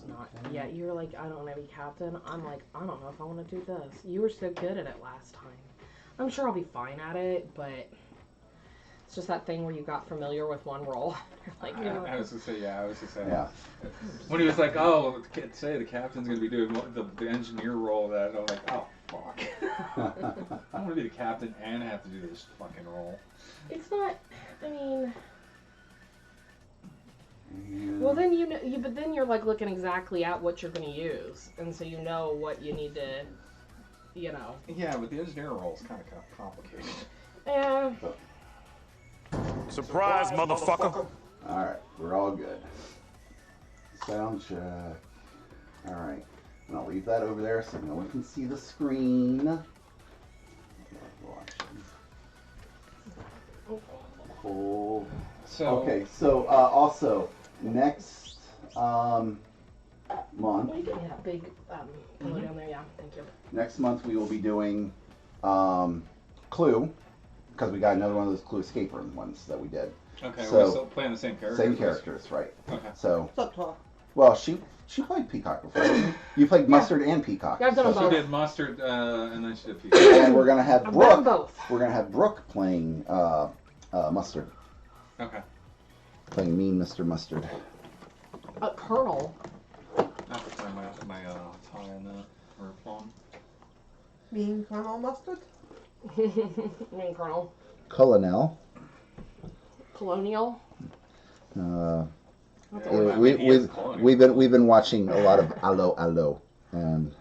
not. Yeah, you're like, I don't want to be captain. I'm like, I don't know if I want to do this. You were so good at it last time. I'm sure I'll be fine at it, but it's just that thing where you got familiar with one role. You're like, I was gonna say, Yeah. When he was like, oh, say the captain's gonna be doing the engineer role, that I'm like, oh fuck. I want to be the captain and have to do this fucking role. It's not. I mean. Well, then but then you're like looking exactly at what you're going to use, and so you know what you need to, Yeah, but the engineer role is kind of complicated. Yeah. Surprise, motherfucker! Alright, we're all good. Sound check. Alright. And I'll leave that over there so no one can see the screen. Cool. Okay, so also next month. Well, you can have big pillow down there, yeah. Thank you. Next month we will be doing Clue, because we got another one of those Clue escape room ones that we did. Okay, so, we're still playing the same characters. Same characters, right? Okay. So. Subplot. Well, she played Peacock before. You played Mustard and Peacock. Yeah, I've done both. She did Mustard, and then she did Peacock. And we're gonna have Brooke. Both. We're gonna have Brooke playing Mustard. Okay. Playing mean Mr. Mustard. Colonel. I have to find my tie on that, or phone. Mean Colonel Mustard? Mean Colonel. Colonel. Colonial. We've been watching a lot of Allo Allo and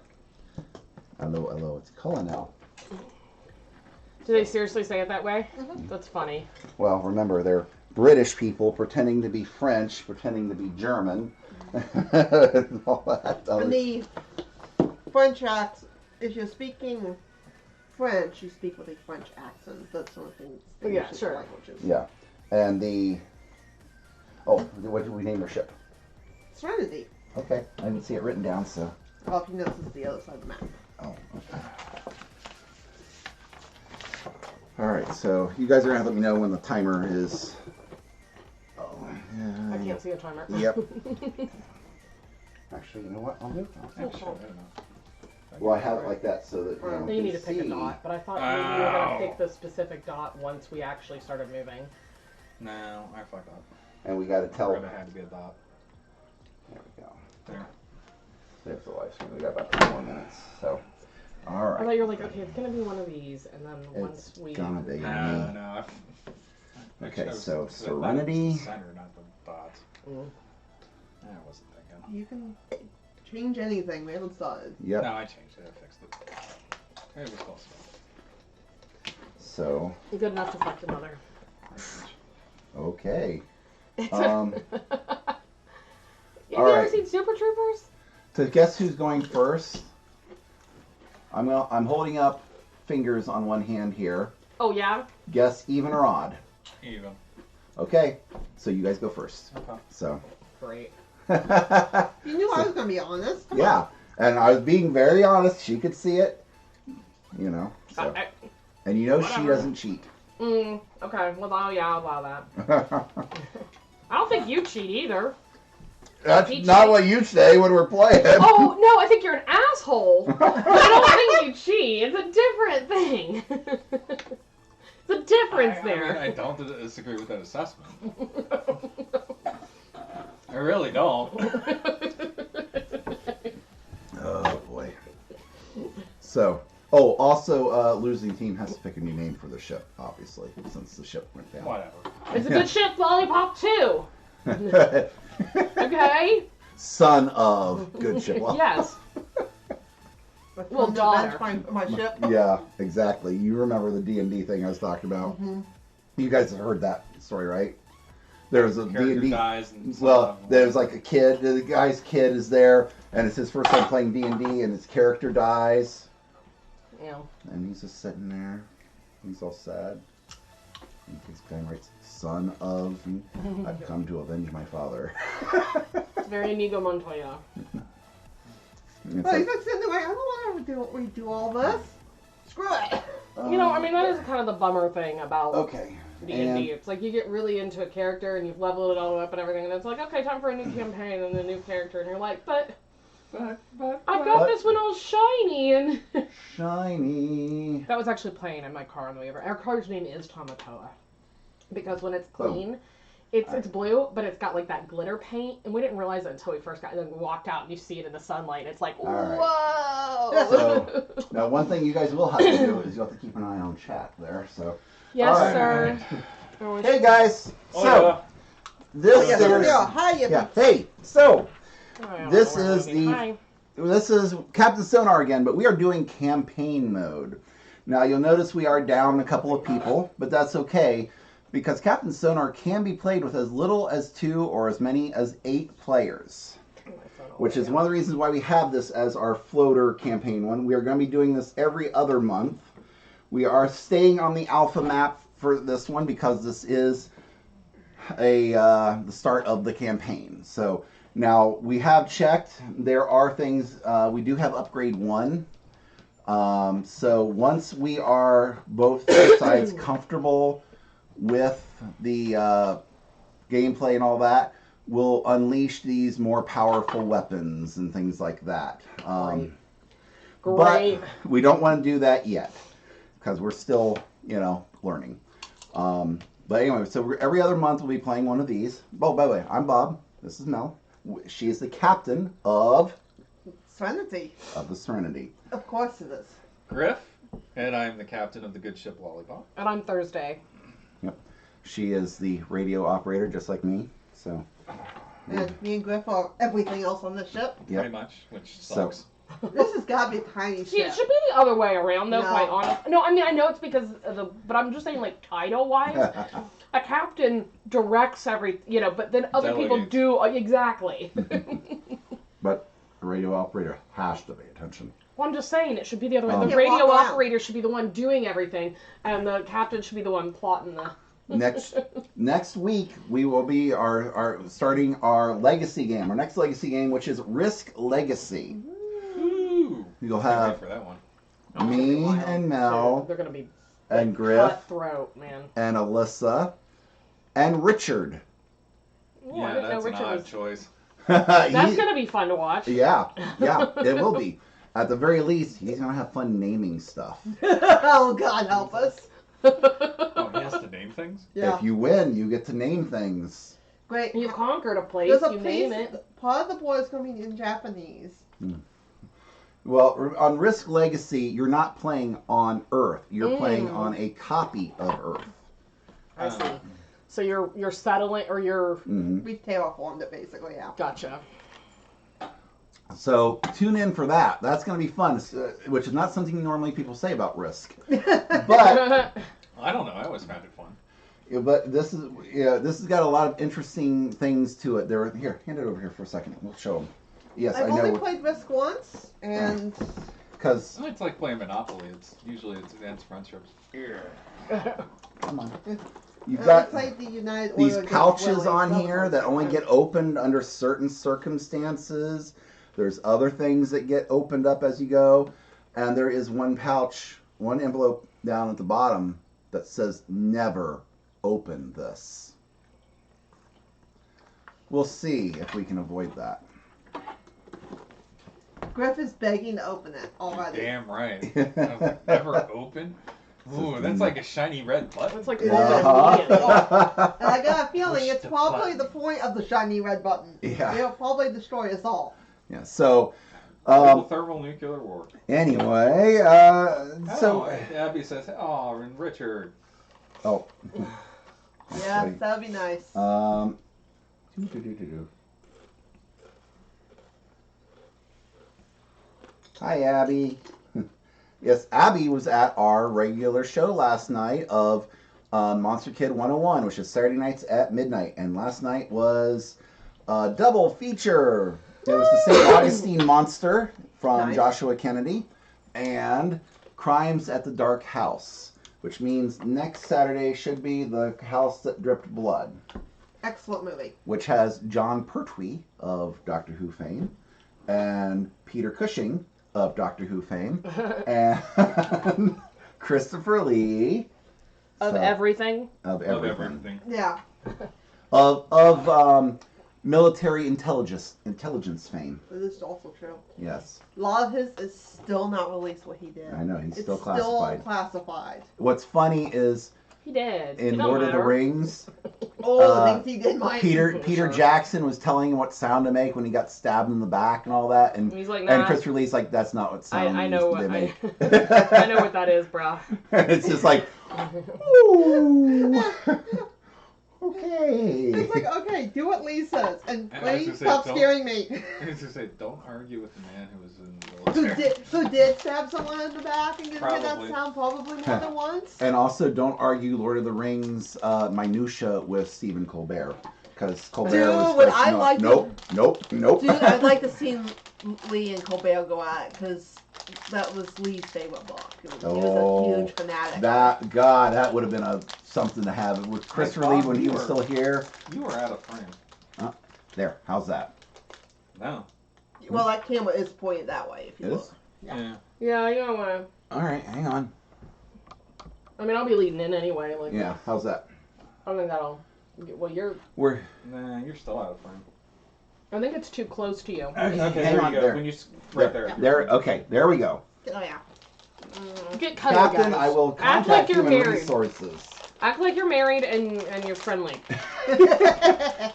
Allo. It's Colonel. Do they seriously say it that way? Mm-hmm. That's funny. Well, remember they're British people pretending to be French, pretending to be German. And all that. And the French accent, if you're speaking French, you speak with a French accent. That's one of the things. Yeah, sure. Languages. Yeah. And what did we name our ship? Serenity. Okay, I didn't see it written down, so. Well, if you notice, it's the other side of the map. Oh, okay. Alright, so you guys are going to let me know when the timer is. Oh, yeah. I can't see a timer. Yep. Actually, you know what? I'll move. Actually, Well, I have it like that so that Then you need to pick a dot, but I thought maybe you were going to pick the specific dot once we actually started moving. No, I fucked up. And we got to tell. There had to be a dot. There we go. There. There's the live stream. We got about 2 more minutes. So, all I right. thought you were like, okay, it's going to be one of these, and then once we. Gonna be. No. Okay, so Serenity. Center, not the dots. Mm. I wasn't thinking. You can change anything. We haven't started. Yep. No, I changed it. I fixed it. It was close enough. So. Good enough to fuck your mother. Okay. Have All you ever right. seen Super Troopers? So guess who's going first? I'm holding up fingers on one hand here. Oh yeah. Guess even or odd. Even. Okay. So you guys go first. Okay. So. Great. You knew I was going to be honest. Come Yeah. on. And I was being very honest. She could see it. You know. So. And you know whatever. she doesn't cheat. Okay. Well, yeah, I'll allow that. I don't think you cheat either. That's not what you say when we're playing. Oh, no, I think you're an asshole. I don't think you cheat. It's a different thing. It's a difference there. I don't disagree with that assessment. I really don't. Oh, boy. So, also, losing team has to pick a new name for the ship, obviously, since the ship went down. Whatever. It's a good ship, Lollipop 2. Okay? Son of good ship. Well, Yes. Well, daughter. My ship. Yeah, exactly. You remember the D&D thing I was talking about. Mm-hmm. You guys have heard that story, right? There's a Character D&D. dies and Well, there's like a kid. The guy's kid is there, and it's his first time playing D&D, and his character dies. Yeah. And he's just sitting there. He's all sad. And his pen writes, "Son of, I've come to avenge my father." It's very Inigo Montoya. It's But like, he's sitting there, I don't want to redo all this. Screw it. You know, I mean, that is kind of the bummer thing about okay. D&D. It's like you get really into a character and you've leveled it all up and everything, and it's like, okay, time for a new campaign and a new character, and you're like, but I got this when I was shiny, and Shiny. that was actually playing in my car on the way over. Our car's name is Tamatoa because when it's clean, it's blue, but it's got like that glitter paint, and we didn't realize it until we first got, and then we walked out and you see it in the sunlight, and it's like, right. whoa! So, now one thing you guys will have to do is you'll have to keep an eye on chat there. So. Yes, All sir. Hey guys. So this is Hey. So this is Captain Sonar again, but we are doing campaign mode. Now you'll notice we are down a couple of people, but that's okay because Captain Sonar can be played with as little as 2 or as many as 8 players, which is one of the reasons why we have this as our floater campaign one. We are going to be doing this every other month. We are staying on the alpha map for this one because this is the start of the campaign. So now we have checked. There are things, we do have upgrade 1. So once we are both sides comfortable with the gameplay and all that, we'll unleash these more powerful weapons and things like that. Great. But we don't want to do that yet because we're still, learning. But anyway, so every other month we'll be playing one of these. Oh, by the way, I'm Bob. This is Mel. She is the captain of Serenity. Of the Serenity. Of course it is. Griff, and I'm the captain of the good ship Lollipop. And I'm Thursday. Yep. She is the radio operator, just like me. So. And me and Griff are everything else on the ship. Yep. Pretty much, which sucks. This has got to be a tiny See, ship. it should be the other way around, though, No. quite honest. No, I mean, I know it's because of the... But I'm just saying, like, title-wise, a captain directs but then other people Delegates. do... exactly. But a radio operator has to pay attention. Well, I'm just saying, it should be the other way. Yeah, The radio walk around. operator should be the one doing everything, and the captain should be the one plotting the... Next week we will be starting our legacy game, our next legacy game, which is Risk Legacy. Ooh. You'll Can't have wait for that one. me and Mel They're going to be and Griff cutthroat, man. and Alyssa and Richard. Oh, I Yeah, didn't know that's an Richard odd was... choice. That's going to be fun to watch. Yeah, it will be. At the very least, he's gonna have fun naming stuff. Oh, God help us. Oh, he has to name things? Yeah. If you win, you get to name things. Great. You conquered a place, There's a you place, name it. part of the board is going to be in Japanese. Well, on Risk Legacy, you're not playing on Earth. You're playing on a copy of Earth. I see. So you're settling, or you're... We terraformed it, basically, yeah. Gotcha. So tune in for that. That's going to be fun, which is not something normally people say about Risk. But I don't know. I always found it fun. but this has got a lot of interesting things to it. Here, hand it over here for a second. We'll show them. Yes, I've I know. only played Risk once, and Because It's like playing Monopoly. It's ends friendships. come on, you've I got played the United these Order against pouches Willie, on so here far. that only get opened under certain circumstances. There's other things that get opened up as you go. And there is one envelope down at the bottom that says never open this. We'll see if we can avoid that. Griff is begging to open it already. Damn right. I was like, never open? Ooh, that's like a shiny red button. It's like Uh-huh. immediately. And I got a feeling Push it's the probably button. the point of the shiny red button. Yeah. It'll probably destroy us all. Yeah, so Thermonuclear war. anyway, so Abby says, oh, and Richard. oh. Yeah, that'd be nice. Hi, Abby. Yes, Abby was at our regular show last night of Monster Kid 101, which is Saturday nights at midnight. And last night was a double feature. It was the St. Augustine Monster from Nice. Joshua Kennedy and Crimes at the Dark House, which means next Saturday should be The House That Dripped Blood, Excellent movie. which has John Pertwee of Doctor Who fame and Peter Cushing of Doctor Who fame and Christopher Lee Of everything? Of everything. Yeah. Of military intelligence fame. This is also true. Yes. A lot of his is still not released what he did. I know, he's still classified. Still classified. What's funny is he did. In Lord of the Rings. The things he did, Peter Jackson was telling him what sound to make when he got stabbed in the back and all that, and he's like, nah, and Christopher Lee's like, that's not what sound I know they make. I know what that is, bro. It's just like, ooh, okay. It's like, okay, do what Lee says, and please stop scaring me. I was gonna say, don't argue with the man who was in the military. Who did stab someone in the back and get that sound probably more than once. And also, don't argue Lord of the Rings minutia with Stephen Colbert, because Colbert was nope. Dude, I'd like to see Lee and Colbert go at it, because that was Lee's favorite book. He was a huge fanatic. That would have been something to have with Christopher Lee when he was still here. You were out of frame. There, how's that? No. Well, that camera is pointed that way. If you look. Yeah. Yeah, you don't want to. All right, hang on. I mean, I'll be leading in anyway. Like. Yeah, how's that? I think that'll. Well, Nah, you're still out of frame. I think it's too close to you. Okay, hang there on. you go. There. When you right there. There. Okay, there we go. Oh yeah. Get cuddly, Captain, guys. I will contact like you're human married. resources. Act like you're married and you're friendly.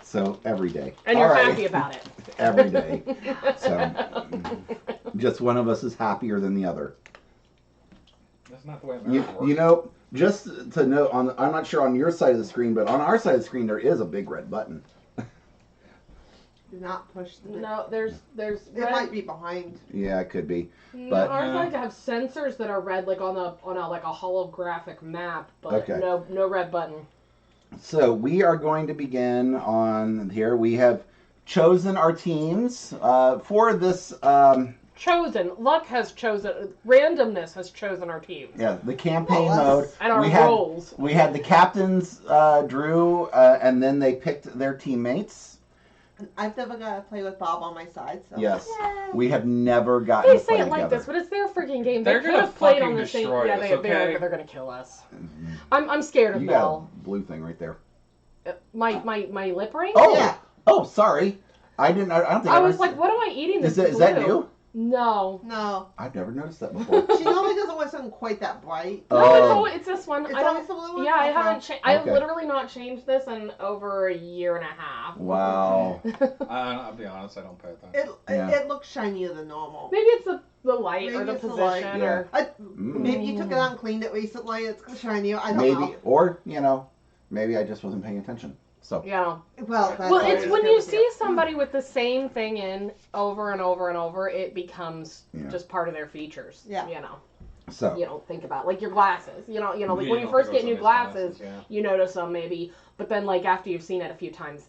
So every day. And you're happy about it. Every day. So just one of us is happier than the other. That's not the way it works. You know, just to note, I'm not sure on your side of the screen, but on our side of the screen there is a big red button. Do not push the button. No, there's It might be behind. Yeah, it could be. No, But ours like to have sensors that are red, like on a like a holographic map, but Okay. no red button. So we are going to begin on here. We have chosen our teams for this. Chosen. Luck has chosen. Randomness has chosen our teams. Yeah, the campaign mode. And our roles. We had the captains drew, and then they picked their teammates. I've never got to play with Bob on my side, so. Yes. Yay. We have never gotten They to play say it together. like this, but it's their freaking game. They're They could gonna have played on fucking the same. destroy Yeah, us, okay? they're gonna kill us. I'm scared of You got Mel. a blue thing right there. My lip ring. Oh, Yeah. Oh, sorry. I don't think I was like, what am I eating? Is This that blue? new? No. No. I've never noticed that before. She normally doesn't want something quite that bright. No, it's this one. It's I always don't. the blue one? Yeah, I Okay. haven't changed. I've Okay. literally not changed this in over a year and a half. Wow. I'll be honest, I don't pay attention. Yeah. It looks shinier than normal. Maybe it's the light or Maybe the it's the position light, or. Maybe you took it out and cleaned it recently. It's shinier. I don't Maybe, know. or maybe I just wasn't paying attention. So Yeah. Well, It's when you see somebody with the same thing in over and over and over, it becomes just part of their features. Yeah. So You don't think about like your glasses. Like Yeah, when you you don't first think get new about glasses, somebody's glasses, you notice them maybe, but then like after you've seen it a few times,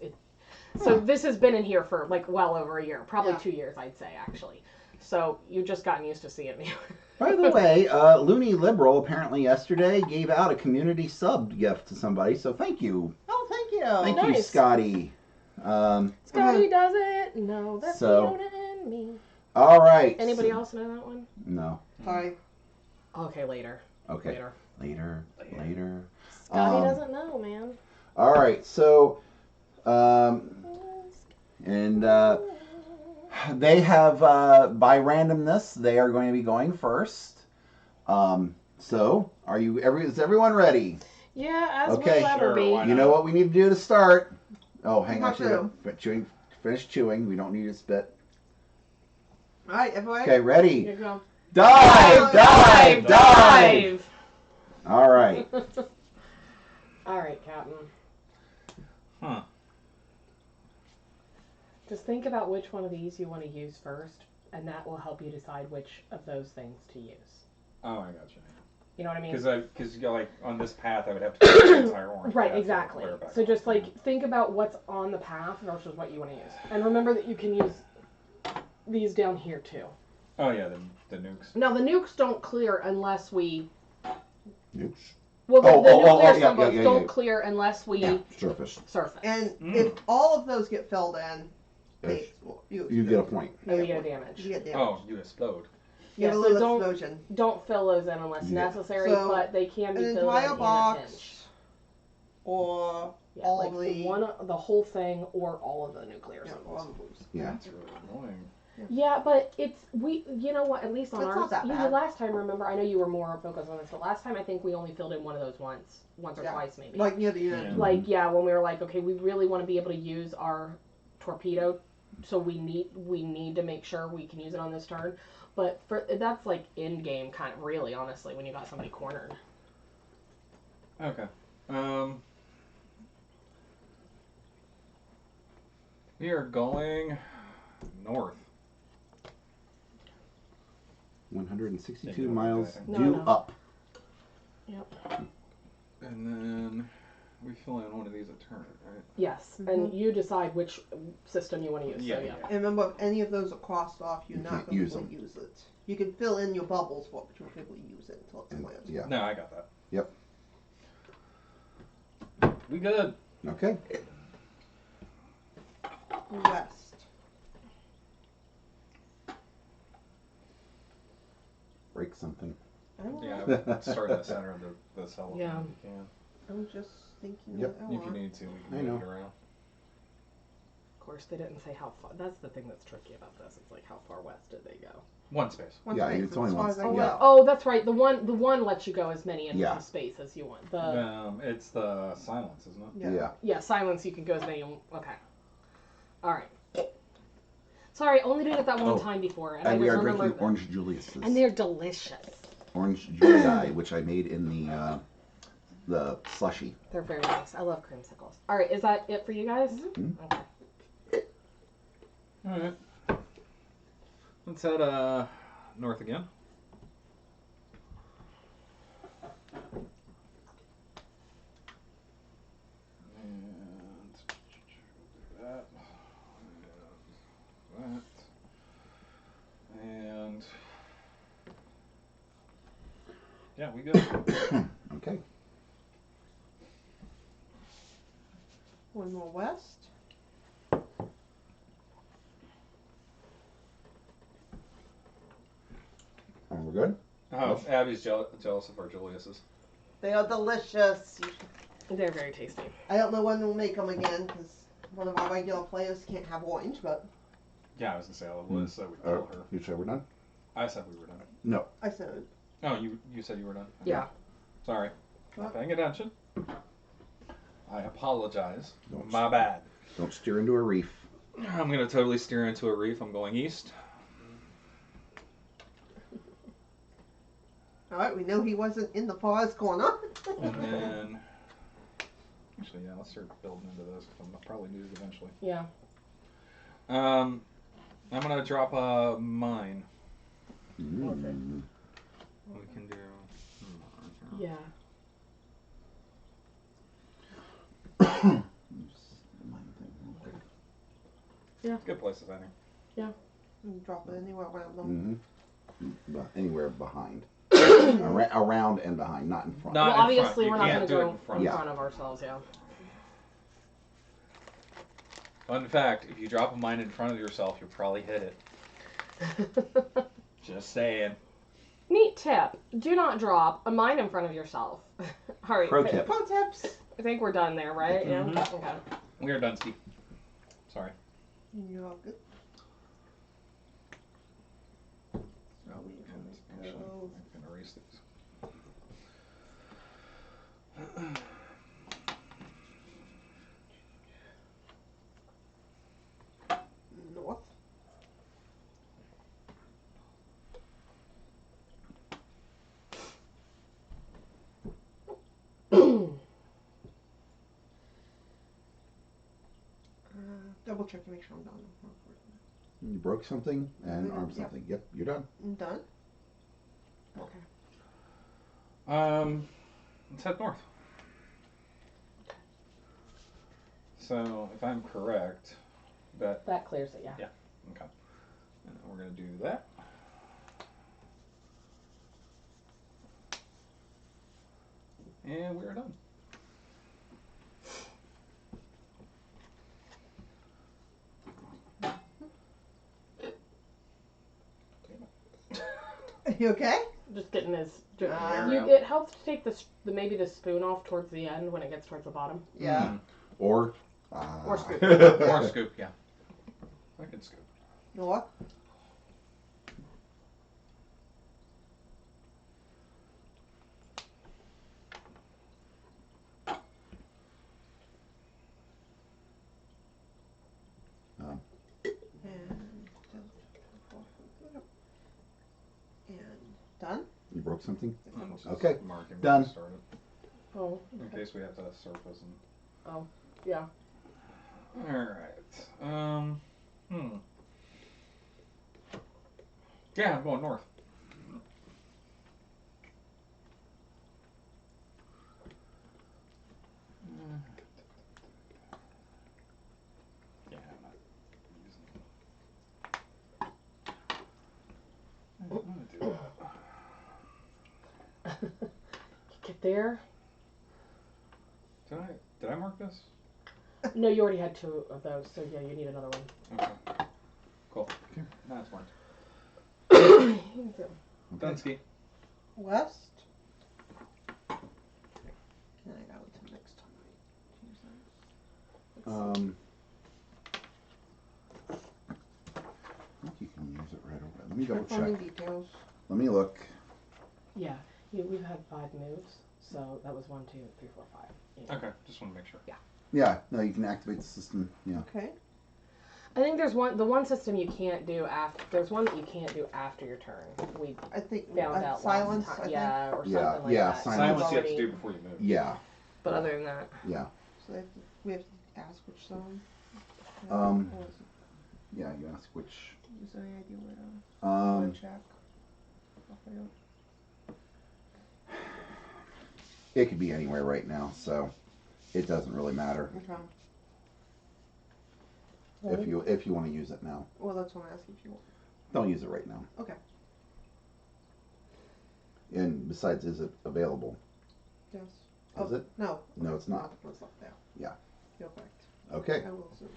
so this has been in here for like well over a year, probably 2 years, I'd say actually. So you've just gotten used to seeing me. by the way, Looney Liberal apparently yesterday gave out a community sub gift to somebody. So thank you. Oh, thank you. Thank you, Nice. Scotty. Scotty doesn't know that So- Fiona and me. All right. Anybody else know that one? No. Sorry. Okay, later. Okay. Later. Scotty doesn't know, man. All right. So, they have by randomness they are going to be going first. So, is everyone ready? Yeah, as Okay. we'll ever be. Sure, You know what we need to do to start? Oh, hang on. Mushroom. Finish chewing. We don't need to spit. All right, everyone. Okay, ready? Here you go. Dive! All right. All right, Captain. Huh. Just think about which one of these you want to use first, and that will help you decide which of those things to use. Oh, I got you. You know what I mean? Because like on this path, I would have to go the entire orange. Right, path exactly. clear back. So just like think about what's on the path versus what you want to use. And remember that you can use these down here too. Oh yeah, the nukes. Now the nukes don't clear unless we... Nukes? Well, the nuclear symbols yeah. don't clear unless we Surface. surface. And if all of those get filled in, You get a point. Oh, you get a damage. You get damage. Oh, you explode. Yeah, a so little explosion. Don't fill those in unless necessary, So, but they can be an filled entire in a box, pinch. or Yeah, all like the whole thing, or all of the nuclear symbols. Yeah. That's really annoying. Yeah, but you know what, at least on It's ours, not that bad. last time, remember, I know you were more focused on this, but last time I think we only filled in one of those once or twice maybe. Like near the end. Like, when we were like, okay, we really want to be able to use our torpedo, so we need to make sure we can use it on this turn. But that's like in game kind of, really, honestly, when you got somebody cornered. Okay. We are going north. 162 miles No, due up. Yep. And then we fill in one of these a turn, right? Yes, and you decide which system you want to use. Yeah, so, yeah. And remember, if any of those are crossed off, you're You not can't going use to them. use it. You can fill in your bubbles for it, but you won't be able to use it until it's cleared. Yeah. No, I got that. Yep. We good. Okay. West. Break something. Yeah, start in the center of the cellophane. Yeah. If you can. I'm just thinking Yep. that If you need to, we I can know. move it around. Of course, they didn't say how far. That's the thing that's tricky about this. It's like, how far west did they go? One space. Yeah, it's only one. Yeah. Oh, that's right. The one lets you go as many in Yeah. one space as you want. It's the silence, isn't it? Yeah. Yeah, silence. You can go as many. Okay. All right. Sorry, only did it that one time before, and I we just are remember. drinking Orange Julius's. And they're delicious. Orange Julii, which I made in the slushy. They're very nice. I love creamsicles. All right, is that it for you guys? Mm-hmm. Okay. All right. Let's head north again. And that. And that. And yeah, we good. Okay. One more west. And we're good? Oh, Abby's jealous of our Julius's. They are delicious. They're very tasty. I don't know when we'll make them again because one of our regular players can't have orange, but Yeah, I was gonna say all Liz said we'd tell her. You said we're done? I said we were done. No. I said Oh, you said you were done. Yeah. Sorry. Not paying attention. I apologize. Don't My bad. Don't steer into a reef. I'm gonna totally steer into a reef. I'm going east. all right, we know he wasn't in the forest corner. And then, actually, yeah, let's start building into this because I'm probably do it eventually. Yeah. I'm gonna drop a mine. Mm. We can do. Yeah. Yeah. Good places, I think. Yeah. And drop it anywhere around them. Mm-hmm. Anywhere behind. Around and behind, not in front. Not Well, in obviously, front. we're You not can't going to do it go in front. in Yeah. front of ourselves, yeah. Fun fact: if you drop a mine in front of yourself, you'll probably hit it. Just saying. Neat tip. Do not drop a mine in front of yourself. All right. Pro tip. Pro tips. I think we're done there, right? Mhm. Yeah. Okay. We are done, Steve. Sorry. You're all good. Oh, actually, I can erase these. North. Double check to make sure I'm done. You broke something and armed Yep. something. Yep, you're done. I'm done. Okay. Let's head north. So, if I'm correct, That clears it, yeah. Yeah. Okay. And then we're gonna do that. And we're done. Are you okay? Just getting his. Air out. It helps to take maybe the spoon off towards the end when it gets towards the bottom. Yeah. Or scoop. Or scoop, yeah. I can scoop. You know what? And done? You broke something? Just Okay. marking where Done. to start it. Oh. In case we have to surface and. Oh. Yeah. Alright. Yeah, I'm going north. Yeah, I'm not using it. I'm gonna do that. Get there. Did I mark this? No, you already had 2 of those, so yeah, you need another one. Okay. Cool. Okay. Now it's marked. Dunsky. West. And I got it to next time. I think you can use it right away. Let me double check. Details. Let me look. Yeah. We've had 5 moves, so that was 1, 2, 3, 4, 5. Yeah. Okay, just want to make sure. Yeah. Yeah, no, you can activate the system. Yeah. Okay. I think there's the one system you can't do after. There's one that you can't do after your turn. I think Found out silence. last time. I think. Yeah, or something Yeah, like yeah, that. silence. Silence you have to do before you move. Yeah. But other than that, Yeah. So we have to ask which zone. Yeah, you ask which. Is there any idea where to check? It could be anywhere right now, so it doesn't really matter Okay. if you want to use it now. Well, that's what I'm asking if you want. Don't use it right now. Okay. And besides, is it available? Yes. Is it? No. No, it's not. What's left there? Yeah. You're correct. Okay. I will soon.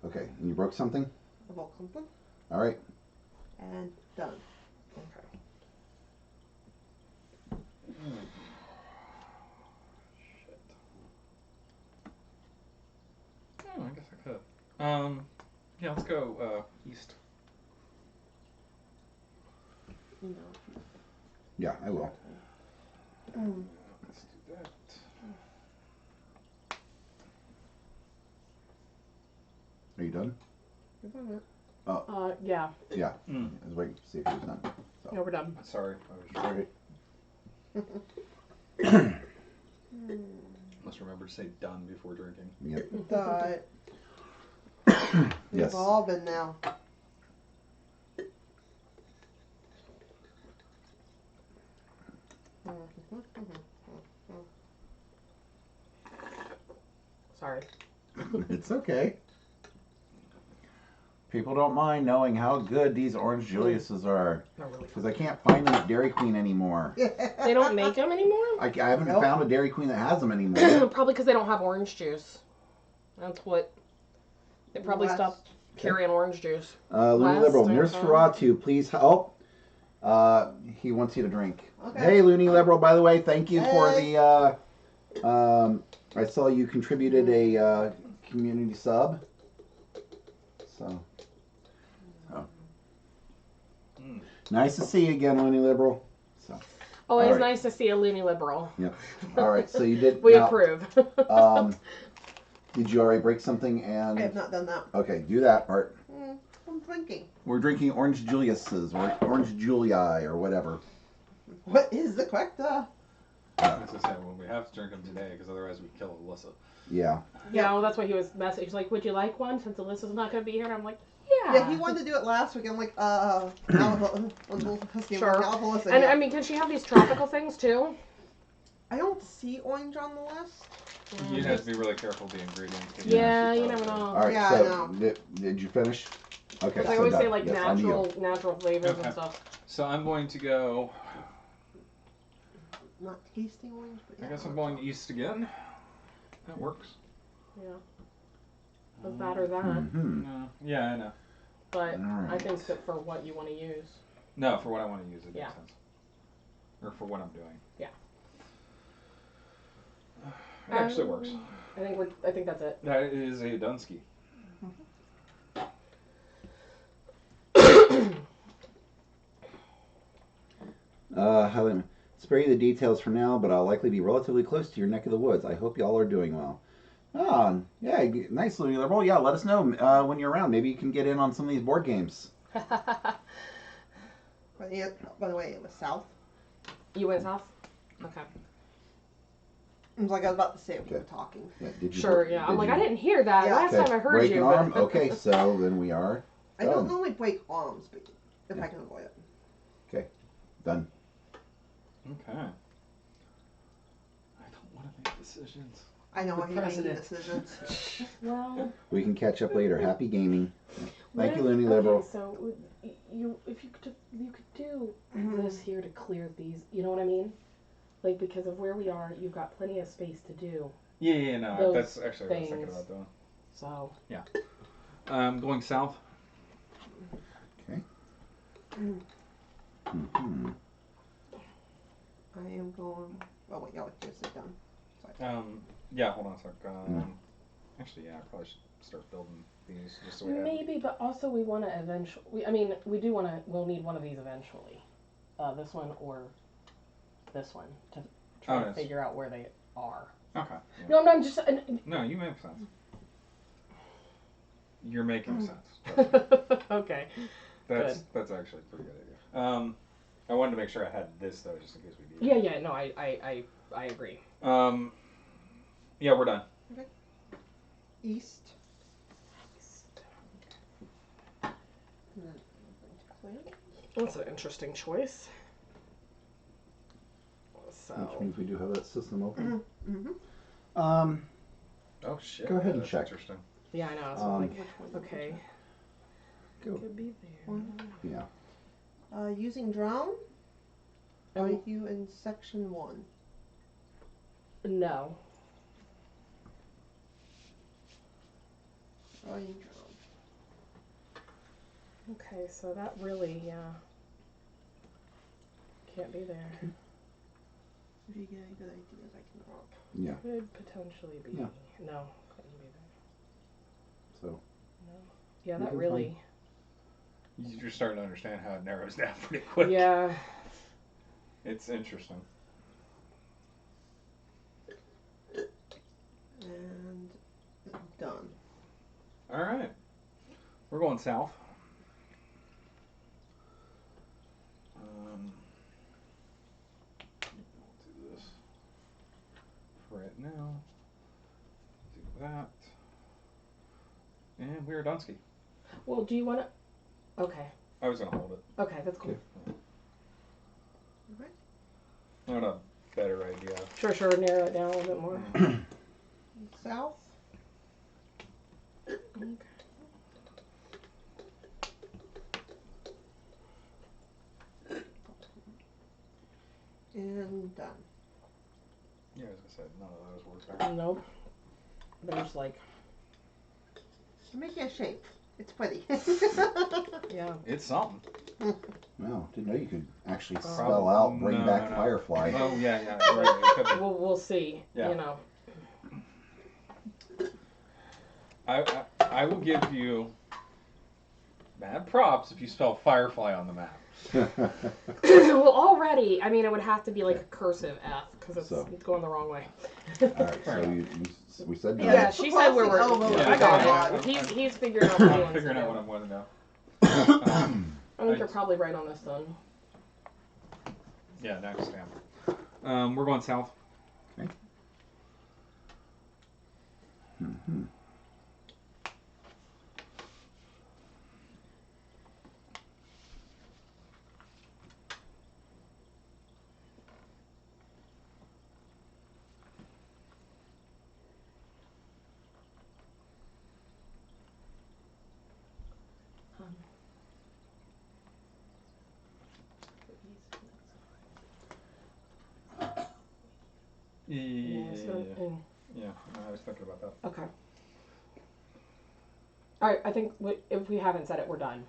Okay. And you broke something? I broke something. All right. And done. okay. Shit. Oh, I guess I could. Yeah, let's go east. No. Yeah, I will. Let's do that. Are you done? You're done it. Yeah. Yeah. I was waiting to see if you were done. So. No, we're done. Sorry, I was All right. must remember to say done before drinking. Yep. But we've Yes. all been now. Sorry. It's okay. People don't mind knowing how good these orange Julius's are. Not really. Because I can't find them at Dairy Queen anymore. They don't make them anymore? I haven't found a Dairy Queen that has them anymore. Probably because they don't have orange juice. That's what. They probably stopped carrying orange juice. Looney West, Liberal, Nurse Ferratu, please help. He wants you to drink. Okay. Hey, Looney Liberal, by the way, thank you for the. I saw you contributed a community sub. So. Nice to see you again, Looney Liberal. So. Always nice to see a loony liberal. Yep. All right, so you did. We now, approve. Did you already break something? And I have not done that. okay, do that part. I'm drinking. We're drinking Orange Julius's or Orange Julii or whatever. What is the correct? As I said, well, we have to drink them today because otherwise we kill Alyssa. Yeah. Yeah, well, that's why he was messaging. He's like, would you like one since Alyssa's not going to be here? And I'm like, yeah. Yeah, he wanted to do it last week. I'm like, Sure. And I mean, can she have these tropical things too? I don't see orange on the list. You have to be really careful with the ingredients. Yeah, you never know. All right, Yeah, so I know. did you finish? Okay. I so always done. say like Yes, on to you. natural flavors Okay. and stuff. So I'm going to go. Not tasting orange, but yeah. I guess I'm going east again. That works. Yeah. Was that or that? Mm-hmm. No. Yeah, I know. But All right. I think that for what you want to use. No, for what I want to use it Yeah. makes sense. Or for what I'm doing. Yeah. It actually works. I think that's it. That is a Dunsky. Helen, spare you the details for now, but I'll likely be relatively close to your neck of the woods. I hope y'all are doing well. Oh, yeah, nice, Louis Liberal. Yeah, let us know when you're around. Maybe you can get in on some of these board games. By the way, it was south. You went south? Okay. It was like I was about to say we were talking. Yeah, did you Sure, yeah. I'm like, I didn't hear that last time I heard break you. an arm? Okay, so then we are I don't normally break arms, but if I can avoid it. Okay, done. Okay. I don't want to make decisions. I know The I hate making president. decisions. Well, We can catch up later. Happy gaming. Thank you, what if- Looney Liberal. Okay, so if you could do this here to clear these, you know what I mean? Like, because of where we are, you've got plenty of space to do. Yeah, no, Those that's actually what I was thinking things. about doing. So. Yeah. Going south. Okay. Mm-hmm. I am going. Oh wait, y'all just sit down. Sorry. Yeah, hold on a sec. Actually, yeah, I probably should start building these just so we have. Maybe, but also we want to eventually. I mean, we do want to. We'll need one of these eventually. This one or this one to try to figure out where they are. Okay. Yeah. No, I'm just. No, you make sense. You're making sense. Okay. That's actually a pretty good idea. I wanted to make sure I had this though, just in case we need it. Yeah. No, I agree. Yeah, we're done. Okay. East. That's an interesting choice. So. Which means we do have that system open. Mm-hmm. Oh shit. Go ahead and that's check. Interesting. Yeah, I know. So like, okay. Go. Could be there. Yeah. Using drone. Are you in section 1? No. Trying drone. Okay, so that really, can't be there. If you get any good ideas, I can drop. Yeah. Could potentially be. Yeah. No, couldn't be there. So. No. Yeah, that really. You're starting to understand how it narrows down pretty quick. Yeah. It's interesting. And done. All right. We're going south. We'll do this for right now. Do that. And we're Dunsky. Well, do you want to? Okay. I was going to hold it. Okay, that's cool. Okay. I got a better idea. Sure. Narrow it down a little bit more. South. Okay. And done. Yeah, as I said, none of those work there. Nope. There's like. I'm making a shape. It's pretty. Yeah. It's something. Wow, didn't know you could actually spell out bring back Firefly. Oh, yeah, right. We'll see. Yeah. You know. I will give you mad props if you spell Firefly on the map. Well, already, I mean, it would have to be like a cursive F because it's going the wrong way. Alright, so we said no. Yeah, she said where we're. Yeah, I got it. He's figuring out what he wants Figuring to out do. what I'm going to do. I think you're probably right on this one. Yeah, next stamp. We're going south. Okay. Mm-hmm. Yeah, I was thinking about that. Okay. All right, I think if we haven't said it, we're done.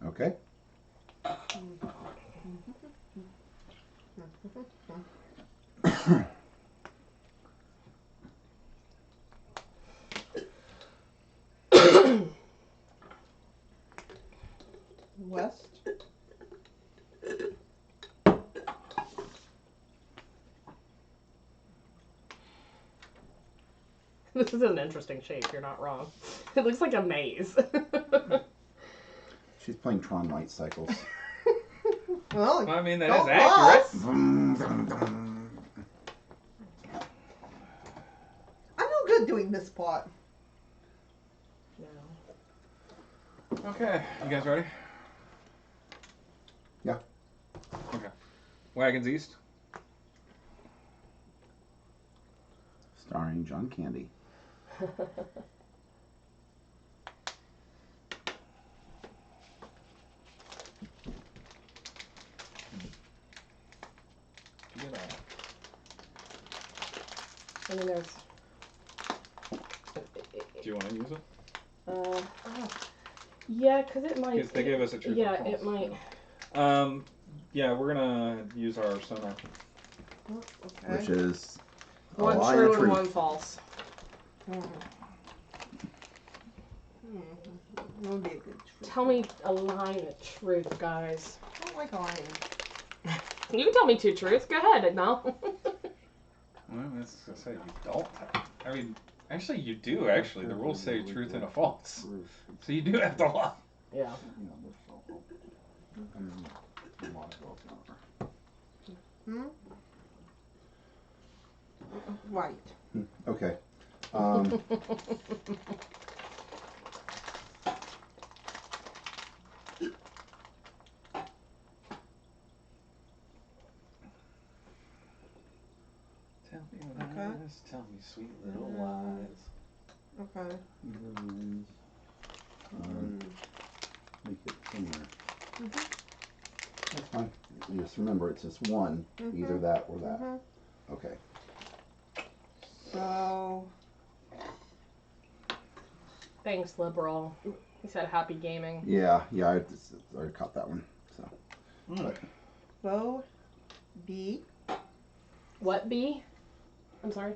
Okay. West. This is an interesting shape. You're not wrong. It looks like a maze. She's playing Tron Light Cycles. Well, I mean, that is accurate. I'm no good doing this part. No. Okay, you guys ready? Yeah. Okay. Wagons East. Starring John Candy. I mean, there's. Do you want to use it? Yeah, because it might. Because they gave us a truth Yeah, or false. it might. Yeah, we're gonna use our sonar. Okay. Which is a One lie true and a and truth. one false. That would be a good truth. Tell me a line of truth, guys. I don't like lying. You can tell me two truths. Go ahead, no. Well, that's to say you don't. I mean, actually, you do. Actually, the rules say truth and a false, so you do have to lie. Yeah. Right. Okay. Tell me Okay. lies, tell me sweet little lies. Okay. Make it somewhere. That's fine. Just remember, it's just one, either that or that. Okay. So. Thanks, liberal. He said happy gaming. Yeah, I already caught that one. So. But, Row B. What B? I'm sorry.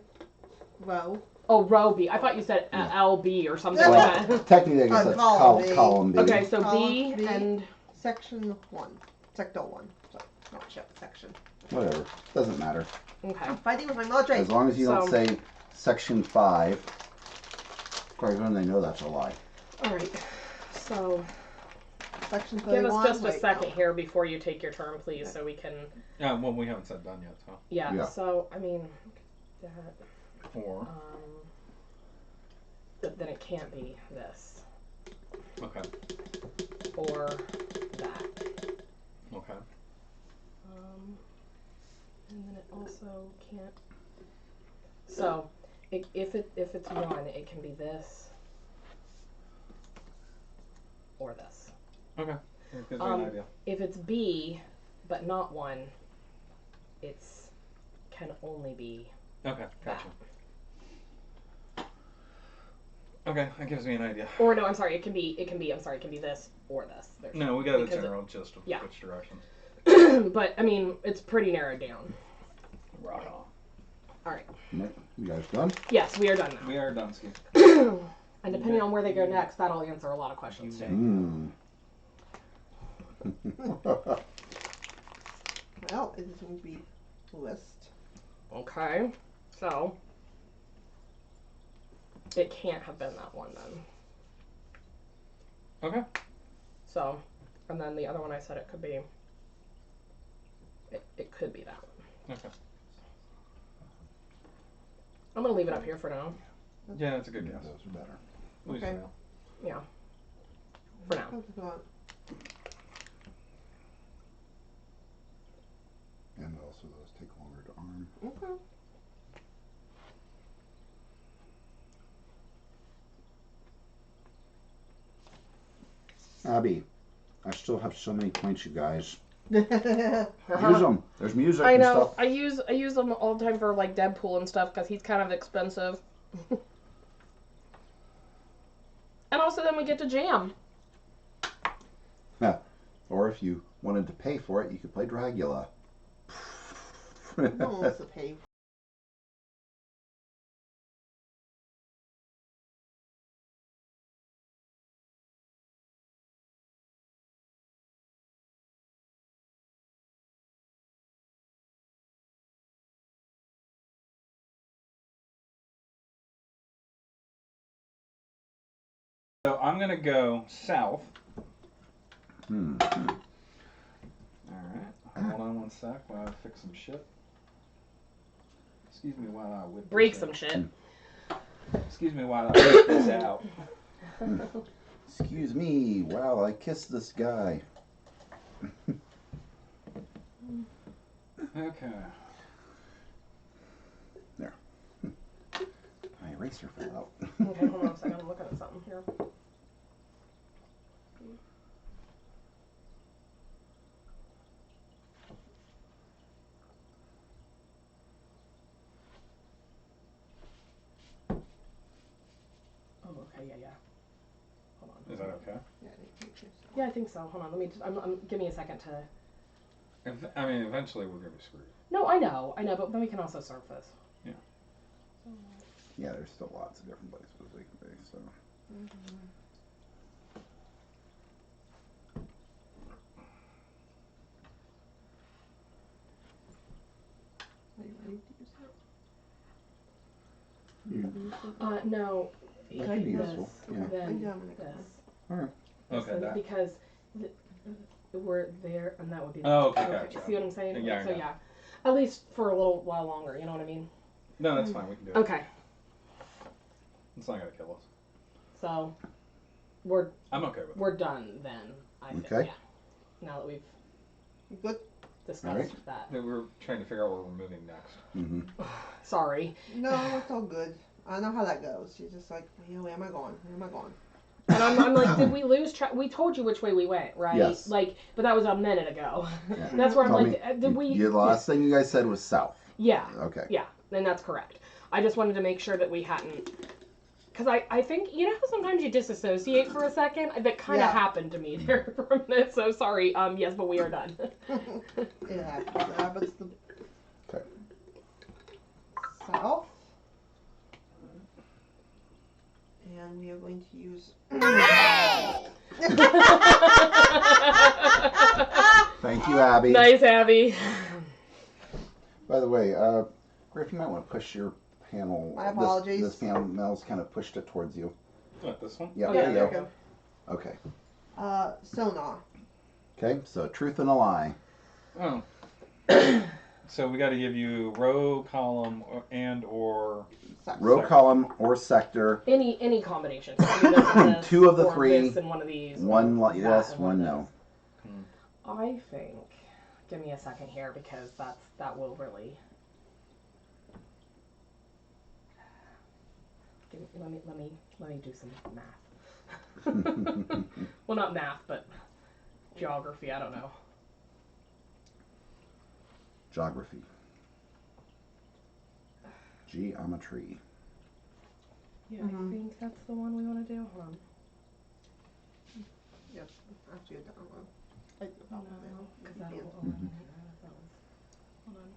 Row. Oh, row B. I thought you said Yeah. LB or something Yeah. like that. technically, I guess that's column B. Okay, so Column B B. and Section 1. Sector 1. So, not section. Whatever. Doesn't matter. okay. I'm fighting with my military. As long as you don't So- say section 5. As far as they know that's a lie. All right. So Section give 31. us just a Wait, second no. here before you take your turn, please, so we can. Yeah, well, we haven't said done yet, so. Yeah. Yeah. So I mean, that. Or. But then it can't be this Okay. or that. Okay. And then it also can't. So, if it's one, it can be this or this. Okay. That gives me an idea. If it's B, but not one, it's can only be Okay, that. gotcha. Okay, that gives me an idea. Or no, I'm sorry. It can be. I'm sorry. It can be this or this. No, we got a because general gist of yeah. which direction. But I mean, it's pretty narrowed down. Right on. All right. You guys done? Yes, we are done now. We are done, Ski. And depending on where they go next, that'll answer a lot of questions too. Well, it is going to be list. Okay. So it can't have been that one then. Okay. So, and then the other one I said it could be. It could be that one. Okay. I'm gonna leave it up here for now. Yeah, that's a good guess. Those are better. At least Okay. for now. Yeah. For now. And also those take longer to arm. Okay. Abby, I still have so many points, you guys. Okay. Use them. There's music I and know. stuff. I use them all the time for like Deadpool and stuff because he's kind of expensive. And also, then we get to jam. Yeah. Or if you wanted to pay for it, you could play Dragula. No one wants to pay. So I'm gonna go south. Hmm. Alright. Hold on one sec while I fix some shit. Excuse me while I whip Break this some out. shit. Excuse me while I whip this out. Excuse me while I kiss this guy. Okay. There. My eraser fell out. Okay, hold on a second. I'm looking at something here. Oh, okay, yeah. Hold on. Is that okay? Yeah, I think so. Hold on. Let me just. Give me a second to. I mean, eventually we're gonna be screwed. No, I know, but then we can also surface. Yeah. Yeah, there's still lots of different places we can be, so. Are you ready to use Yeah. No. That could be useful. Yeah. Then Yeah. this. Alright. Okay. That. Because we're there, and that would be. Oh, okay, gotcha. See what I'm saying? Yeah, So I know. yeah, at least for a little while longer. You know what I mean? No, that's fine. We can do it. Okay. It's not gonna kill us. So I'm okay with it. we're done then. I think. Okay. Yeah. Now that we've good? discussed Alright. that. We're trying to figure out where we're moving next. Mm-hmm. Sorry. No, it's all good. I know how that goes. She's just like, where am I going? Where am I going? And I'm like, did we lose track? We told you which way we went, right? Yes. Like, but that was a minute ago. Yeah. That's where I'm Tell like, me, did we? The last thing you guys said was south. Yeah. Okay. Yeah, and that's correct. I just wanted to make sure that we hadn't, because I think, you know how sometimes you disassociate for a second? That kind of happened to me there for a minute, so sorry. Yes, but we are done. It happens. It happens to Okay. south. And we are going to use... Thank you, Abby. Nice, Abby. By the way, Griff, you might want to push your panel. My apologies. This panel's kind of pushed it towards you. What, this one? Yep, Oh, there yeah, you go. Okay. Sonar. Okay, so truth and a lie. Oh. So we got to give you row, column, or Row, column, or sector. Any combination. So this, Two of the or three. This and one of these. One or yes, that, one of no. those. I think. Give me a second here because that will really. Let me do some math. Well, not math, but geography. I don't know. Geography. Geometry. Yeah, I think that's the one we want to do. Hold on. Yes, actually, that one. No, because that'll. Hold on.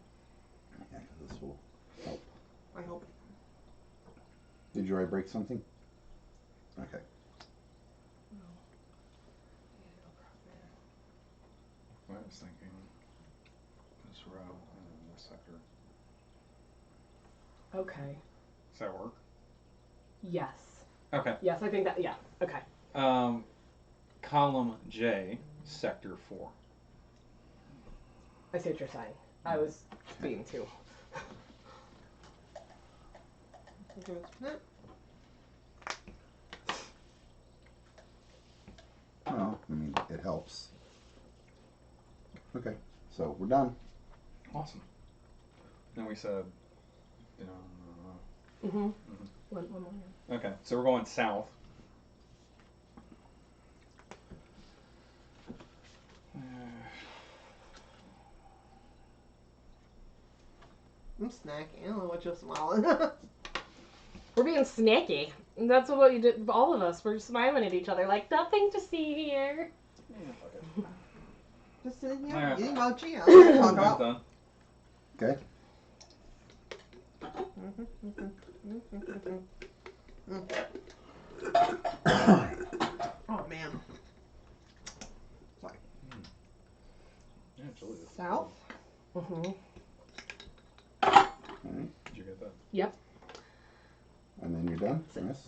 Yeah, 'cause this will help. I hope. Did you already break something? Okay. I was thinking this row and then this sector. Okay. Does that work? Yes. Okay. Yes, I think that. Yeah. Okay. Column J, sector 4. I see what you're saying. I was being too. Well, I mean, it helps. Okay, so we're done. Awesome. Then we said, One more. okay, so we're going south. I'm snacking. I don't know what you're smiling. We're being snacky. And that's what you did. All of us were smiling at each other like nothing to see here. Just sitting here Yeah. eating mochi. I don't know what That's to talk done. Okay. about. Oh man. Sorry. Yeah, chili is South. Mm-hmm. Alright. Did you get that? Yep. And then you're done? Yes.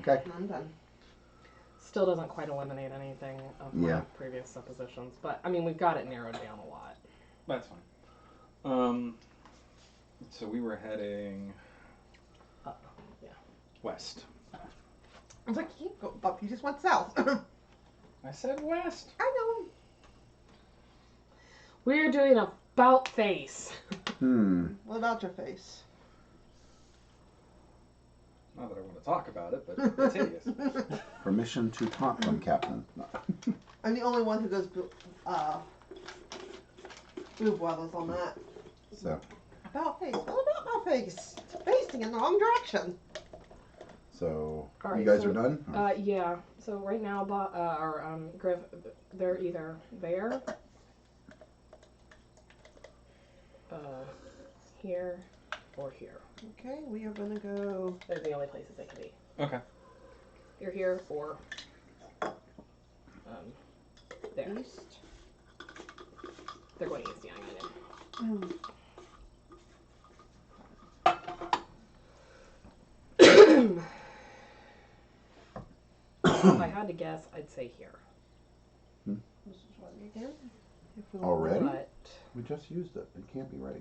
Okay. I'm done. Still doesn't quite eliminate anything of my Yeah. previous suppositions, but I mean we've got it narrowed down a lot. That's fine. So we were heading Yeah. west. I was like, but you just went south. I said west. I know. We're doing a about face. What about your face? Not that I want to talk about it, but it's hideous. Permission to taunt them, Captain. No. I'm the only one who goes Blue Brothers on that. So, About face. What about my face? It's facing in the wrong direction. so All right, you guys so, are done? Or- Yeah. So right now, Griff, they're either there, here, or here. Okay, we are gonna go. They're the only places they can be. Okay. You're here or there. East. They're going east. Yeah, I know. If I had to guess, I'd say here. This is what we again. If we Already? But We just used it. It can't be ready.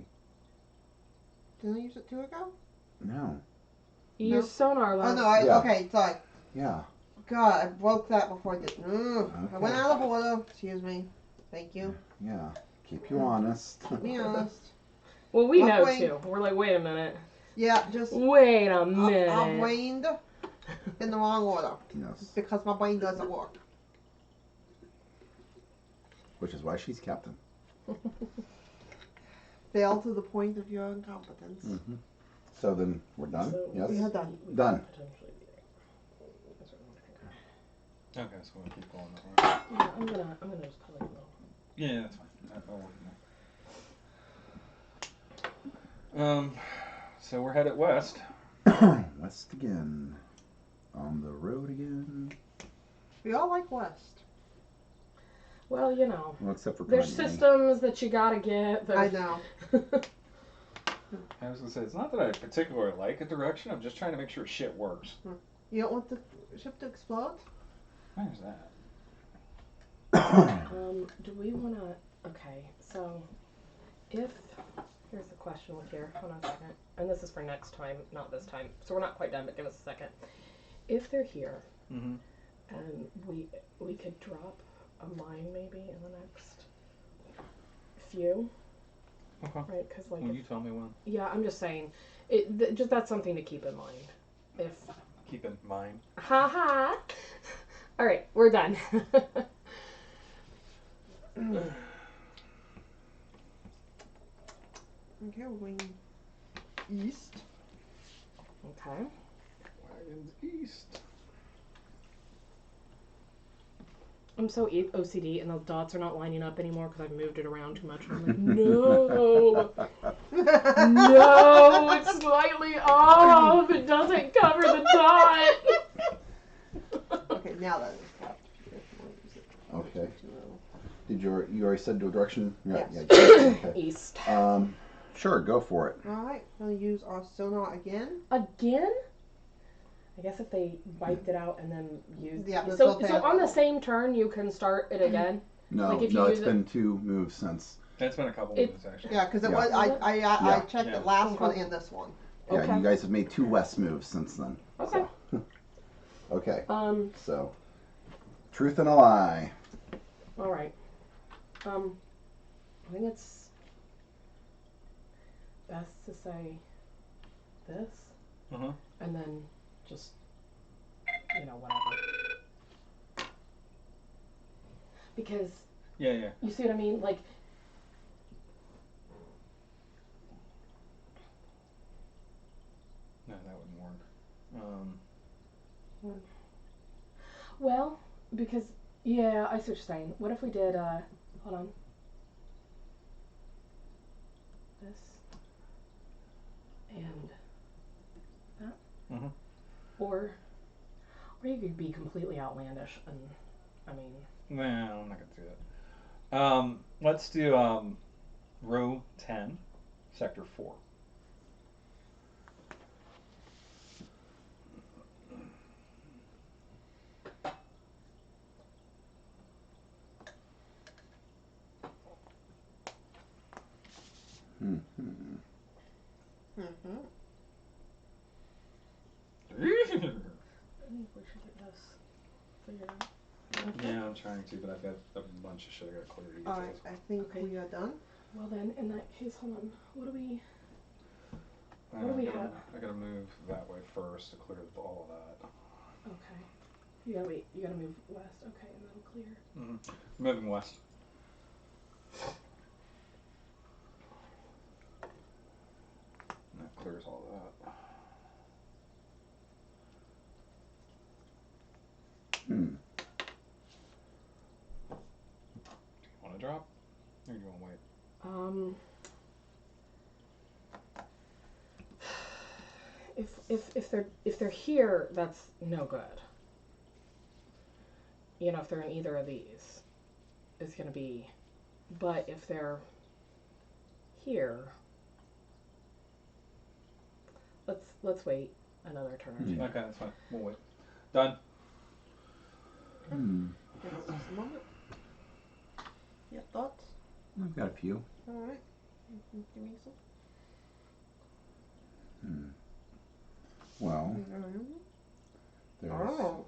Didn't I use it 2 ago? No. you No. used sonar Oh last. no, Yeah. okay, sorry. Yeah. God, I broke that before I did. I went Okay. out of order. Excuse me. Thank you. Yeah. Keep you honest. Keep me honest. Well, we know Walkway. too. We're like, wait a minute. Yeah, just Wait a I minute. brained in the wrong order Yes. because my brain doesn't work. Which is why she's captain. Fail to the point of your incompetence. Mm-hmm. So then we're done? So Yes? we are done. we Done. could potentially be there. That's what I'm Okay, so we'll keep going that way. thinking. Yeah, I'm gonna just color them. Yeah, that's fine. I'll work in there. So we're headed west. West again. On the road again. We all like West. Well, you know, Well, except for there's Kanye. systems that you gotta get. I know. I was gonna say it's not that I particularly like a direction. I'm just trying to make sure shit works. You don't want the ship to explode? Where's that? Do we wanna? Okay, so if here's the question with here. Hold on a second. And this is for next time, not this time. So we're not quite done, but give us a second. If they're here, Mm-hmm. and we could drop a mine maybe in the next few, Okay. right? Because like, Well, if- you tell me when. yeah, I'm just saying, just that's something to keep in mind. If Keep in mind. ha ha. All right, we're done. Okay, we're going east. Okay. Wagons east. I'm so OCD, and the dots are not lining up anymore because I've moved it around too much. And I'm like, no, no, it's slightly off. It doesn't cover the dot. Okay, now that is capped. Okay. Did you already said the direction? Yes. Yeah. Okay. East. Sure, go for it. Alright, we're going to use our sonar again. Again? I guess if they wiped it out and then used. Yeah, that's So what they on the have. same turn, you can start it again. No, Like if you it's use been 2 moves since. It's been a couple It- minutes actually. Yeah, because it Yeah. was I Yeah. checked Yeah. the last Okay. one and this one. Yeah, Okay. you guys have made 2 west moves since then. Okay. So. Okay. So, Truth and a lie. all right. I think it's best to say this, Uh-huh. and then just whatever. Because Yeah. you see what I mean, like. No, that wouldn't work. Well, because, yeah, I see what you're saying. What if we did, Hold on. This. And that. Mm-hmm. Or you could be completely outlandish and, I mean... Nah, I'm not going to do that. Let's do row 10, sector 4. I think we should get this figured out. Okay. Yeah, I'm trying to, but I've got a bunch of shit I got to clear to get Alright, I think we are done. Well then, in that case, hold on. What do we I gotta move that way first to clear all of that. Okay. You gotta wait. You gotta move west. Okay, and that'll clear. Mm-hmm. Moving west. And that clears all that. Want to drop? Or do you want to wait? If they're here, that's no good. You know, if they're in either of these, it's gonna be. But if they're here, let's wait another turn or two. Okay, that's fine. We'll wait. Done. Just a moment. Your thoughts? I've got a few. Alright. Give me some. Well, there's... Oh.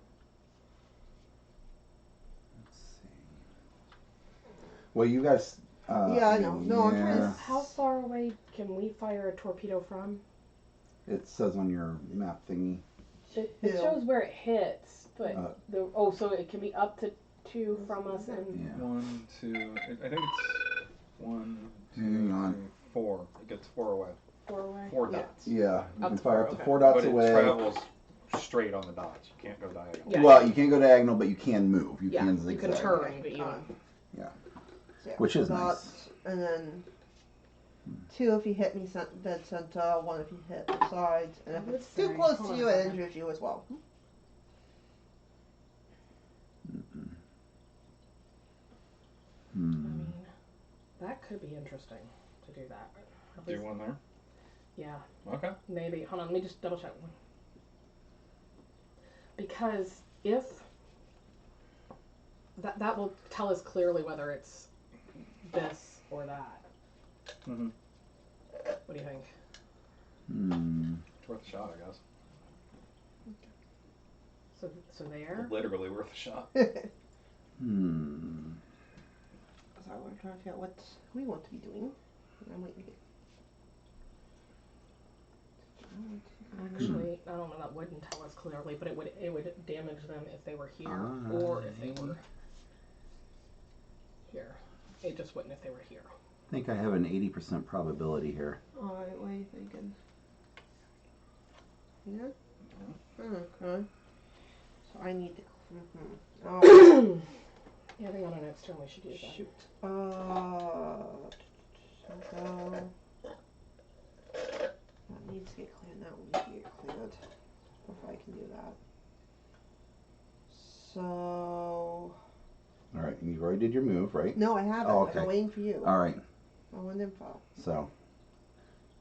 Let's see. Well, you guys... yeah, I know. No, I'm trying to... How far away can we fire a torpedo from? It says on your map thingy. It shows where it hits, but so it can be up to 2 from us and... Yeah. 1, 2... I think it's 1, 2, Hang on. 3, 4. It gets 4 away. 4 away? 4 dots. Yeah, you Up can to fire 4, up to okay. 4 dots But it away. travels straight on the dots. You can't go diagonal. Yeah. Well, you can't go diagonal, but you can move. You Yeah, can you zigzag. can turn, but you... Yeah. So, Which is dots, nice. And then 2 if you hit me dead center, 1 if you hit the sides, and if it's too close to you, it injures you as well. I mean, that could be interesting to do that. Do one there? Yeah. Okay. Maybe. Hold on, let me just double check one. Because if... That will tell us clearly whether it's this or that. Mm-hmm. What do you think? It's worth a shot, I guess. So there? Literally worth a shot. So we're trying to figure out what we want to be doing. I'm waiting to get... Actually, I don't know, that wouldn't tell us clearly, but it would damage them if they were here or if they were here. It just wouldn't if they were here. I think I have an 80% probability here. Alright, what are you thinking? Yeah? Okay. So I need to... Oh. Yeah, I think on our next turn we should use that. Shoot. That needs to get cleared. That one needs to get cleared before I can do that. So... Alright, you already did your move, right? No, I haven't. Oh, okay. I'm waiting for you. Alright, I want info. so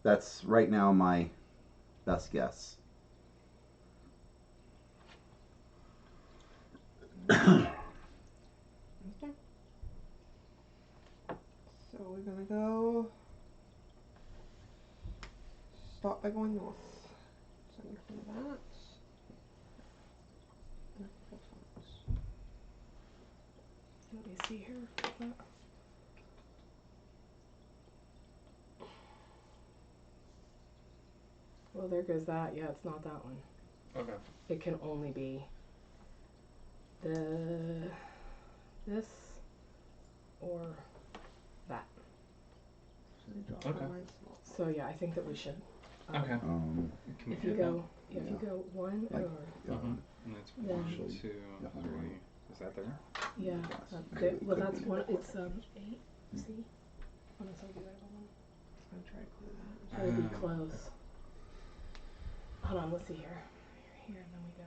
that's right now my best guess. Okay. So we're gonna go... Start by going north. So I'm gonna clear that. Let me see here. Well, there goes that. Yeah, it's not that one. Okay. It can only be this or that. Okay. So yeah, I think that we should. Okay. If you go 1 Like, or And it's 1, 2, 3. Is that there? Yeah. Well, that's one. It's 8. See? I'm gonna tell you that one. I'm trying to close that. Try to be close. Hold on. Let's see here. Here, and then we go.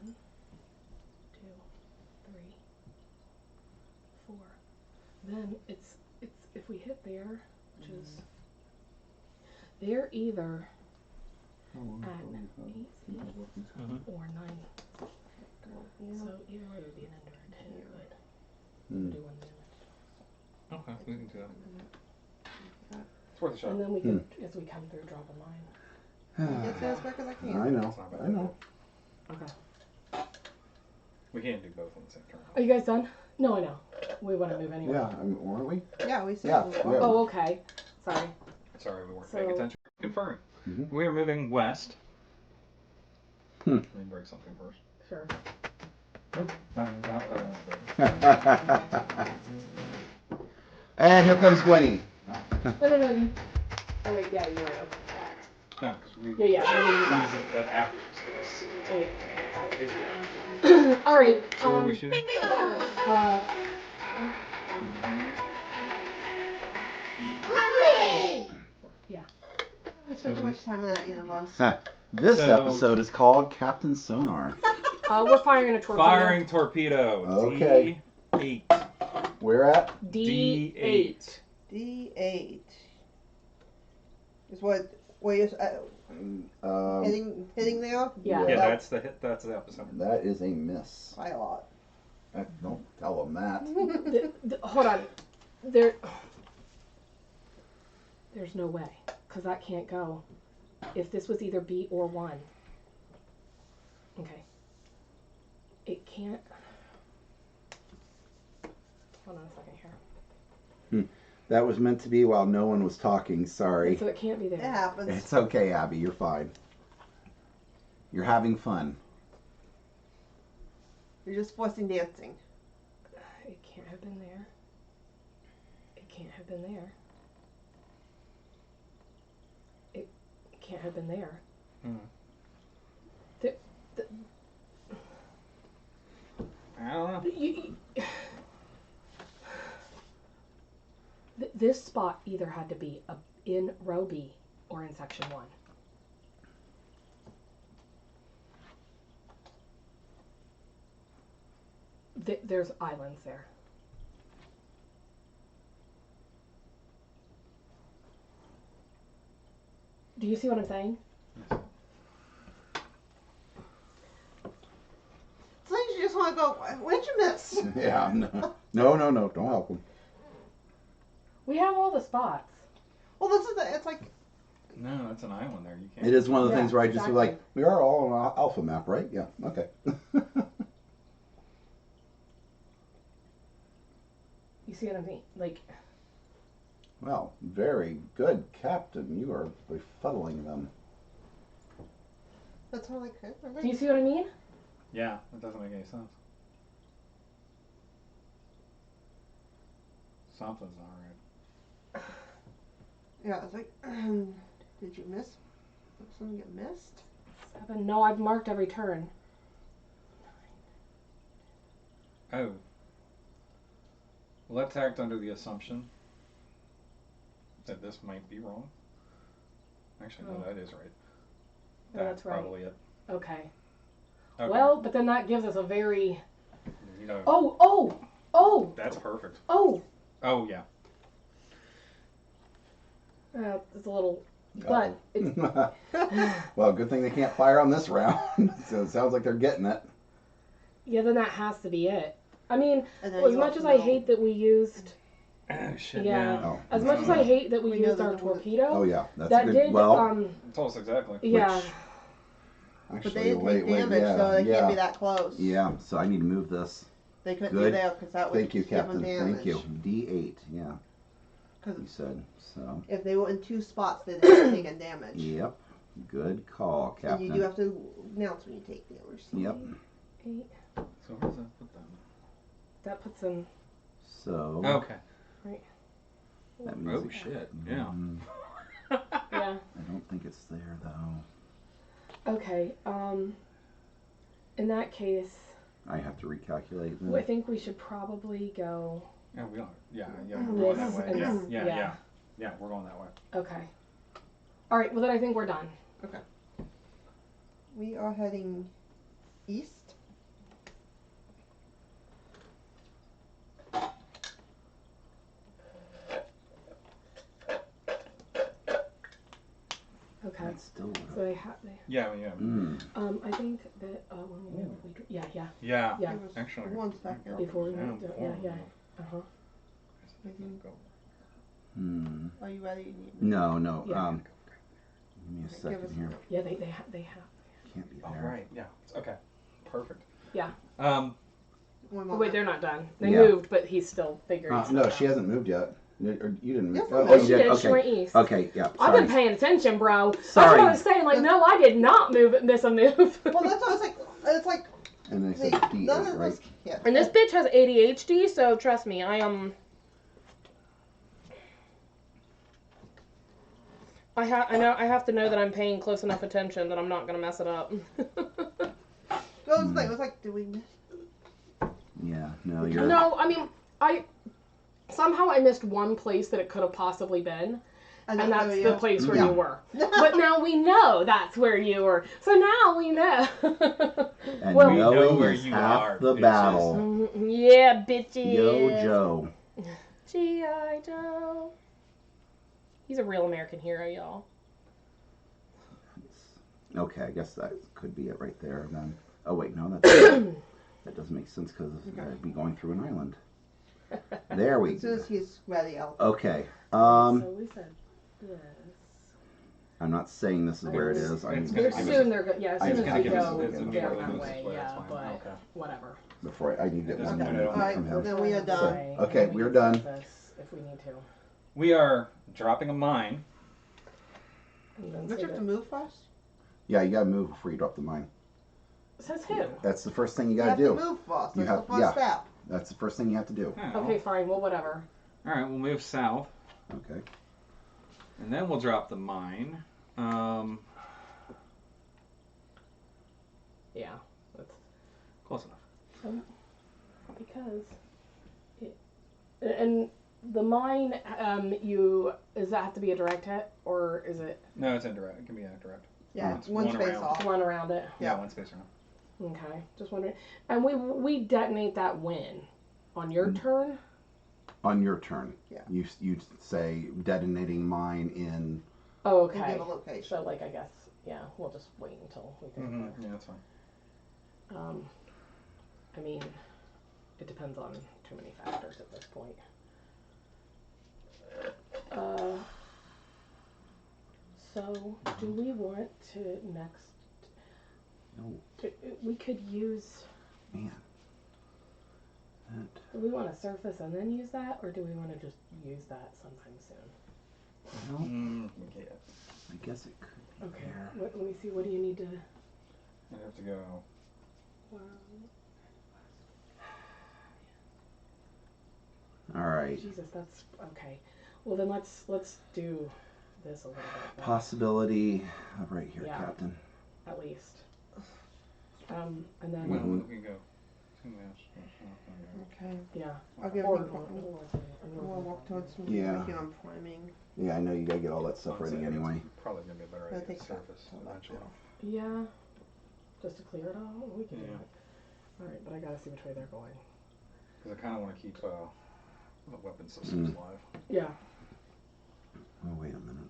1, 2, 3, 4. Then it's if we hit there, which is they're either at 8 or 9. Yeah. So either way would be an ender or 2, but we'll do 1 damage. Okay, we can do that. It's worth a shot. And then we can, as we come through, drop a mine. Get to as quick as I can. I know. It's not bad. I know. Okay. We can't do both on the same turn. Are you guys done? No, I know. We want to move anyway. Yeah, aren't we? Yeah, we said Yeah, before. we are. Oh, okay. Sorry. Sorry, we weren't So- paying attention. Confirming. Mhm. We are moving west. Let me break something first. Sure. And here comes Gwenny. No. Oh, wait, yeah, you're right. No, because we Yeah. use that after. Okay. All right. So what are we shooting? Yeah. I spent too much time on that, either of us. This So- episode is called Captain Sonar. We're firing a torpedo. Firing torpedo. Okay. D8. We're at D8. D8 is what is hitting there. Yeah. Yeah, that's the hit. That's the epicenter. That is a miss. By a lot. Don't tell them that. Hold on. There's no way, because that can't go. If this was either B or 1. Okay. It can't. Hold on a second here. That was meant to be while no one was talking. Sorry. So it can't be there. It happens. It's okay, Abby. You're fine. You're having fun. You're just forcing dancing. It can't have been there. It can't have been there. It can't have been there. I don't know. This spot either had to be in row B or in section 1. There's islands there. Do you see what I'm saying? Sometimes you just want to go, where'd you miss? Yeah. No. Don't help them. We have all the spots. Well, this is it's like, No, that's an island there. You can't. It is one of the Yeah, things where I just exactly. feel like, we are all on an alpha map, right? Yeah. Okay. You see what I mean? Like, Well, very good, Captain. You are befuddling them. that's all I could. do you see what I mean? Yeah, that doesn't make any sense. Something's not right. Yeah, it's like, did you miss? Did something get missed? 7. No, I've marked every turn. Oh. Let's act under the assumption that this might be wrong. Actually, no, Oh. that is right. No, that's right. Probably it. Okay. Okay. Well, but then that gives us a very... You know, Oh! that's perfect. Oh! Oh, yeah. It's a little... But... It's, Well, good thing they can't fire on this round. So it sounds like they're getting it. yeah, then that has to be it. I mean, And then as you much also as I know- hate that we used... Oh, shit, Yeah. yeah. Oh. As much as I hate that we We know used that our there was- torpedo... Oh, yeah. That's that good. did... Well, It's almost exactly. yeah. But actually, they didn't wait, take damage, yeah, so they yeah. can't be that close. Yeah, so I need to move this. They couldn't Good. be there because that would Thank you, give them Captain. damage. Thank you. D8, yeah. Because You said, so. if they were in 2 spots, they'd have taken damage. Yep. Good call, And Captain. you do have to announce when you take damage. So. Yep. 8. So where does that put them? That puts them... So. Okay. That means Oh, it- shit. Yeah. Yeah. I don't think it's there, though. Okay, in that case, I have to recalculate. I think we should probably go. Yeah, we are. Yeah, we're going that way. Yeah, we're going that way. Okay. All right. Well, then I think we're done. Okay. We are heading east. Okay. That's still. So they have. Yeah. I think that when we yeah. Yeah. Actually. 1 second. Before we went to, yeah. Uh-huh. Are you ready? No. Yeah. Give me a second here. Yeah, they have. Can't be Oh, there. right. Yeah. Okay. Perfect. Yeah. Oh, wait, they're not done. They Yeah. moved, but he's still figuring stuff No, out. she hasn't moved yet. Or you didn't move. Yes, Oh, she you did. did. She went Okay. east. Okay. Yeah. I've Sorry. been paying attention, bro. That's Sorry. what I was saying. Like, no, I did not miss a move. Well, that's what I was like. It's like. And they said D8, None of right? us. Yeah. And this bitch has ADHD, so trust me, I am. I have to know that I'm paying close enough attention that I'm not gonna mess it up. Well, it was like, do we miss? Yeah. No, you're. No, I mean, somehow I missed one place that it could have possibly been. And that's the place where you were. But now we know that's where you were. So now we know. And well, we know knowing where is you half are, the bitches. battle. Yeah, bitches. Yo, Joe. G.I. Joe. He's a real American hero, y'all. Okay, I guess that could be it right there then. Oh, wait, no, that doesn't make sense because I'd be going through an island. There we As soon go. as he's ready, I'll. Okay. So we said this. I'm not saying this is where it is. I It's need gonna to give Soon they're good. Yeah, as I soon just as gotta we give us- go it's down gonna be that this way, way, yeah, that's fine. but Okay. whatever. before I need to get That's one okay. more Alright, from him. then we are done. Say, Okay, and we we're can done. surface If we need to. We are dropping a mine. And then Don't you say have to that- move first? Yeah, you gotta move before you drop the mine. Says who? That's the first thing you You gotta have do. to move first. You That's have- the first yeah. step. That's the first thing you have to do. Oh. Okay, fine. Well, whatever. All right, we'll move south, Okay. and then we'll drop the mine. Yeah, that's Close enough. because it, and the mine. Does that have to be a direct hit or is it No, it's indirect. It can be indirect. Yeah, It's one one space around. off. one around it? Yeah, one space around. Okay, just wondering. And we detonate that when on your turn. On your turn. Yeah. You say detonating mine in. Oh, And okay. give a location. So like I guess we'll just wait until we get Mm-hmm. Yeah, that's fine. there. I mean, it depends on too many factors at this point. So do we want to next? No, We could use. man. That. Do we want to surface and then use that, or do we want to just use that sometime soon? Well, Okay. I guess it could. Okay. Let me see. What do you need to? I have to go. All right. Jesus, that's okay. Well, then let's do this a little bit. Possibility of right here, Yeah. Captain. At least. And then Well, Mhm. we can go. Okay. yeah. I'll give Or, you. or We'll walk towards me. Yeah. Making on priming. Yeah, I know you gotta get all that stuff ready anyway. Probably gonna be a better That idea to takes surface that eventually. Yeah. Just to clear it all? We can do Yeah. it. Alright, but I gotta see which way they're going. Because I kind of want to keep the weapon systems alive. Yeah. Oh, wait a minute.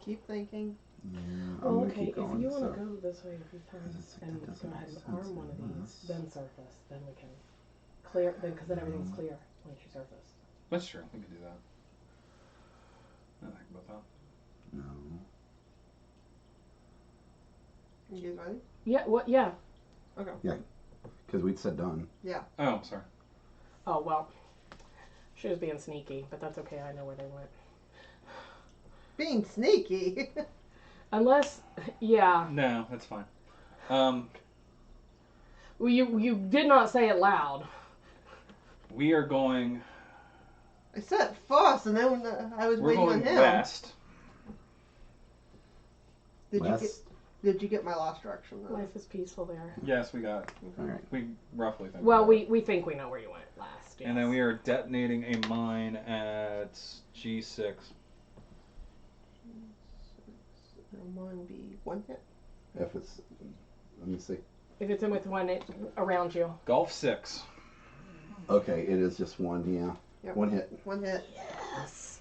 Keep thinking. Yeah, I'm Well, gonna okay, keep going. if you want so. to go this way a few times Because and that go doesn't ahead make and sense arm one of unless- these, then surface, then we can clear, because then everything's clear once you surface. That's true. We could do that. I think about that. No. You guys ready? Yeah, what? Yeah. Okay. Because we'd said done. Oh, sorry. Oh, well. She was being sneaky, but that's okay, I know where they went. Being sneaky. Unless, yeah. No, that's fine. Well, you did not say it loud. We are going. I said first, and then I was We're waiting going on him. west. Did you get? West. Did you get my last direction though? Life is peaceful there. Yes, we got it. All right. We roughly think. Well, we think we know where you went last. Yes. And then we are detonating a mine at G6. Mine would be 1 hit. If it's, let me see. If it's in with one around you. Golf 6. Okay, it is just one. Yeah. Yep. 1 hit. 1 hit. Yes.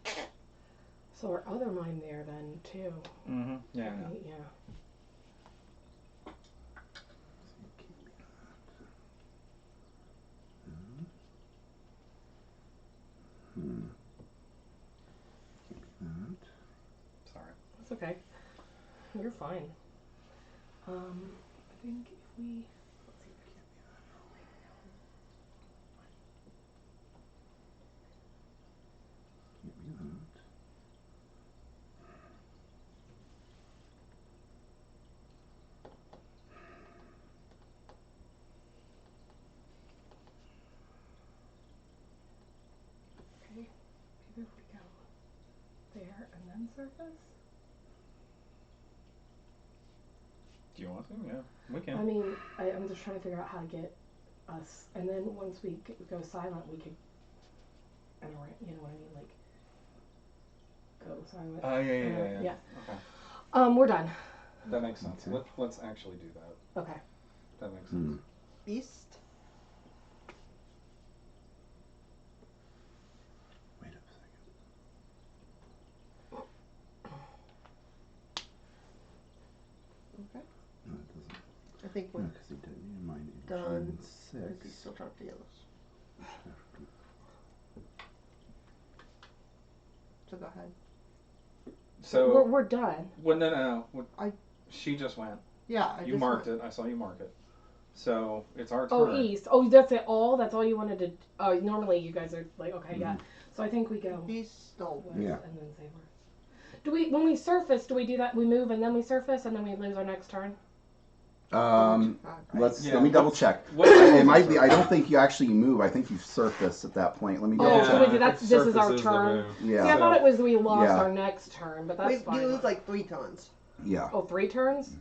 Okay. So our other mine there then too. Mm-hmm. Yeah. Right, yeah. Sorry. That's okay. You're fine. I think if we let's see. Okay. Maybe if we go there and then surface. Do you want to? Yeah, we can. I mean, I'm just trying to figure out how to get us, and then once we go silent, we could, you know what I mean, like, go silent. Yeah. Yeah. Okay. We're done. That makes sense. Okay. Let's actually do that. Okay. That makes sense. East. Wait a second. Okay. No, it doesn't. I think No, we're because he didn't mine in done. June He's 6. still trying to get us. So go ahead. So we're done. well, no. I- She just went. Yeah. You marked it. I saw you mark it. So it's our turn. Oh, east. Oh, that's it. All. That's all you wanted to. Oh, normally you guys are like, okay, yeah. So I think we go East still. west Yeah. and then say west. Do we when we surface? Do we do that? We move and then we surface and then we lose our next turn. Let me double check. It might be. I don't think you actually move. I think you surface at that point. Let me double Oh, so check. we do that. This is our turn. Yeah. See, I thought it was we lost Yeah. our next turn, but that's fine. We lose like 3 tons. Yeah. Oh, 3 turns?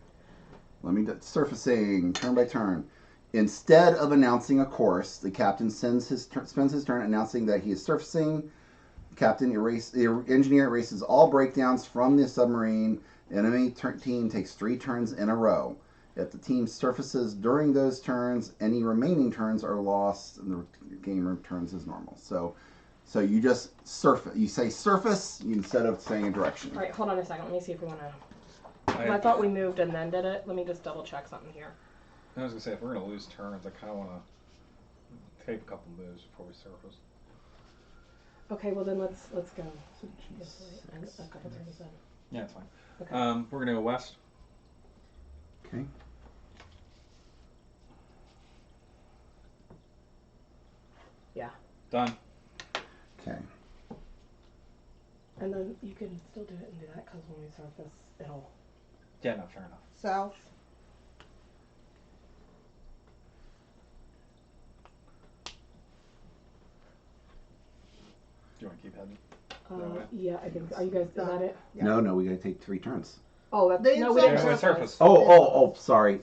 Let me surfacing turn by turn. Instead of announcing a course, the captain spends his turn announcing that he is surfacing. The engineer erases all breakdowns from the submarine. Enemy team takes 3 turns in a row. If the team surfaces during those turns, any remaining turns are lost, and the game returns as normal. So you just surface. You say surface instead of saying a direction. All right, hold on a second. Let me see if we want to. I thought we moved and then did it. Let me just double check something here. I was gonna say if we're gonna lose turns, I kind of want to take a couple moves before we surface. Okay, well then let's go this way and a couple turns in. Yeah, it's fine. Okay. We're gonna go west. Okay. Yeah. Done. Okay. And then you can still do it and do that because when we surface, it'll. Yeah, no, fair enough. South. Do you want to keep heading? Yeah, I think. Are you guys? Is that it? Yeah. No, we gotta take 3 turns. Oh, that's They no. We didn't didn't Yeah, surface. surface. Oh, sorry.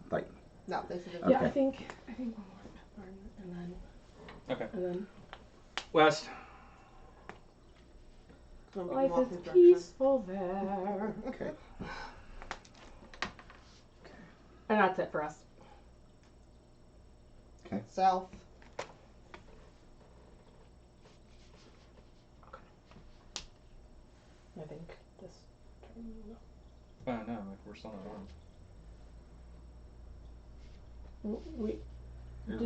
Like, No, they said Yeah, Okay. I think one more turn and then Okay. and then. West. Life is peaceful there. okay. And that's it for us. South. I think this turn. No, we're still not on. We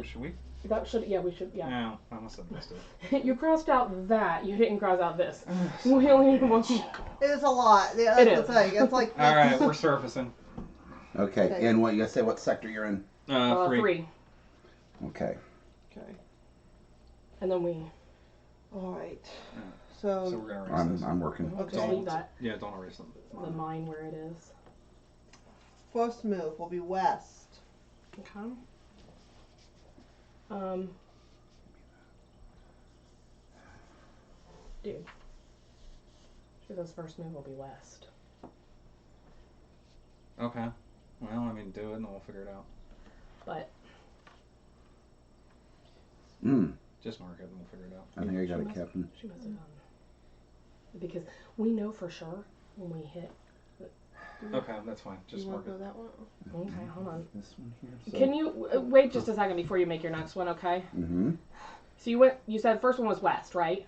Should we? that should we should No, I must have missed it. You crossed out that. You didn't cross out this. We only need one. It is a lot. Yeah, that's It the is. thing. It's like. All right, we're surfacing. Okay. And what you gotta say? What sector you're in? 3. Okay. Okay. And then we. All right. So So. we're gonna erase this. I'm working. Just Okay. leave that Yeah, don't erase them. the mine where it is. First move will be west. Okay. Dude. Because first move will be west. Okay. Well, I mean, do it and we'll figure it out. But. Just mark it and we'll figure it out. I think I got it, Captain. She must have done. Because we know for sure when we hit. Okay, that's fine. Just mark it. That one? Okay, hold on. This one here. So. Can you wait just a second before you make your next one, okay? Mm-hmm. So you said first one was west, right?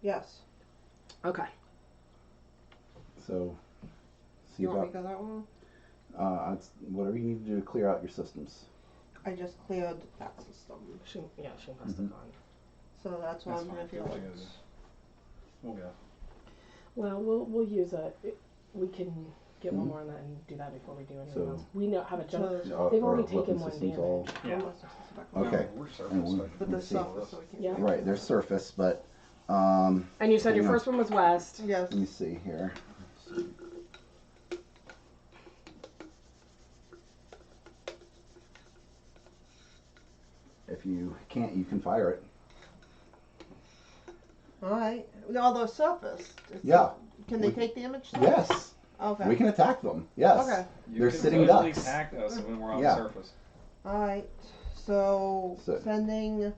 Yes. Okay. So, see You want me about to go that one? it's whatever you need to do to clear out your systems. I just cleared that system. She must have gone. So that's why I'm gonna feel What like. you gotta do. We'll go. Well, we'll use we can get one more on that and do that before we do anything else. We have a jump. They've already taken one damage. Yeah. Okay. No, we're surface. But the surface, so we can. Yeah. Right, there's surface, but And you said your hang on. first one was west. Yes. Let me see here. If you can't, you can fire it. Alright. Although surface. Yeah. Can they take damage? Though? Yes. Okay. We can attack them. Yes. Okay. They're can sitting totally ducks. attack us when we're on Yeah. the surface. Alright. So sending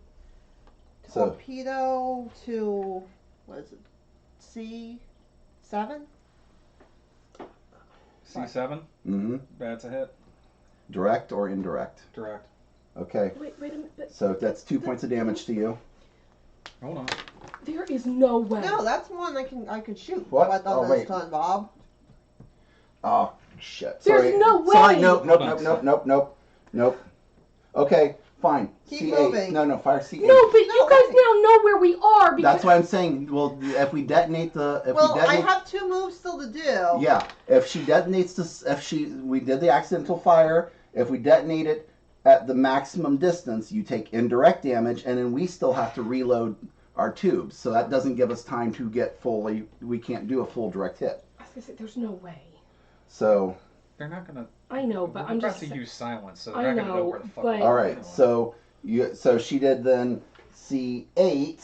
torpedo to what is it? C7? C7? Mm-hmm. That's a hit. Direct or indirect? Direct. Okay. Wait a minute. So that's 2 points of damage to you. Hold on. There is no way. No, that's one I can shoot. What? But Oh, on wait. this turn, Bob. Oh, shit. There's Sorry. no way. Sorry, nope. Okay, fine. Keep C8. moving. No, fire C8. No, but you guys now know where we are. Because That's why I'm saying, well, if we detonate the... I have 2 moves still to do. Yeah, if she detonates this... We did the accidental fire. If we detonate it at the maximum distance, you take indirect damage, and then we still have to reload our tubes. So that doesn't give us time to get fully... We can't do a full direct hit. I was gonna say, there's no way. So... They're not gonna... I know, but I'm just... We're about to use silence, so I they're not gonna know know, where the fuck but- we are. Alright, so she did then C8,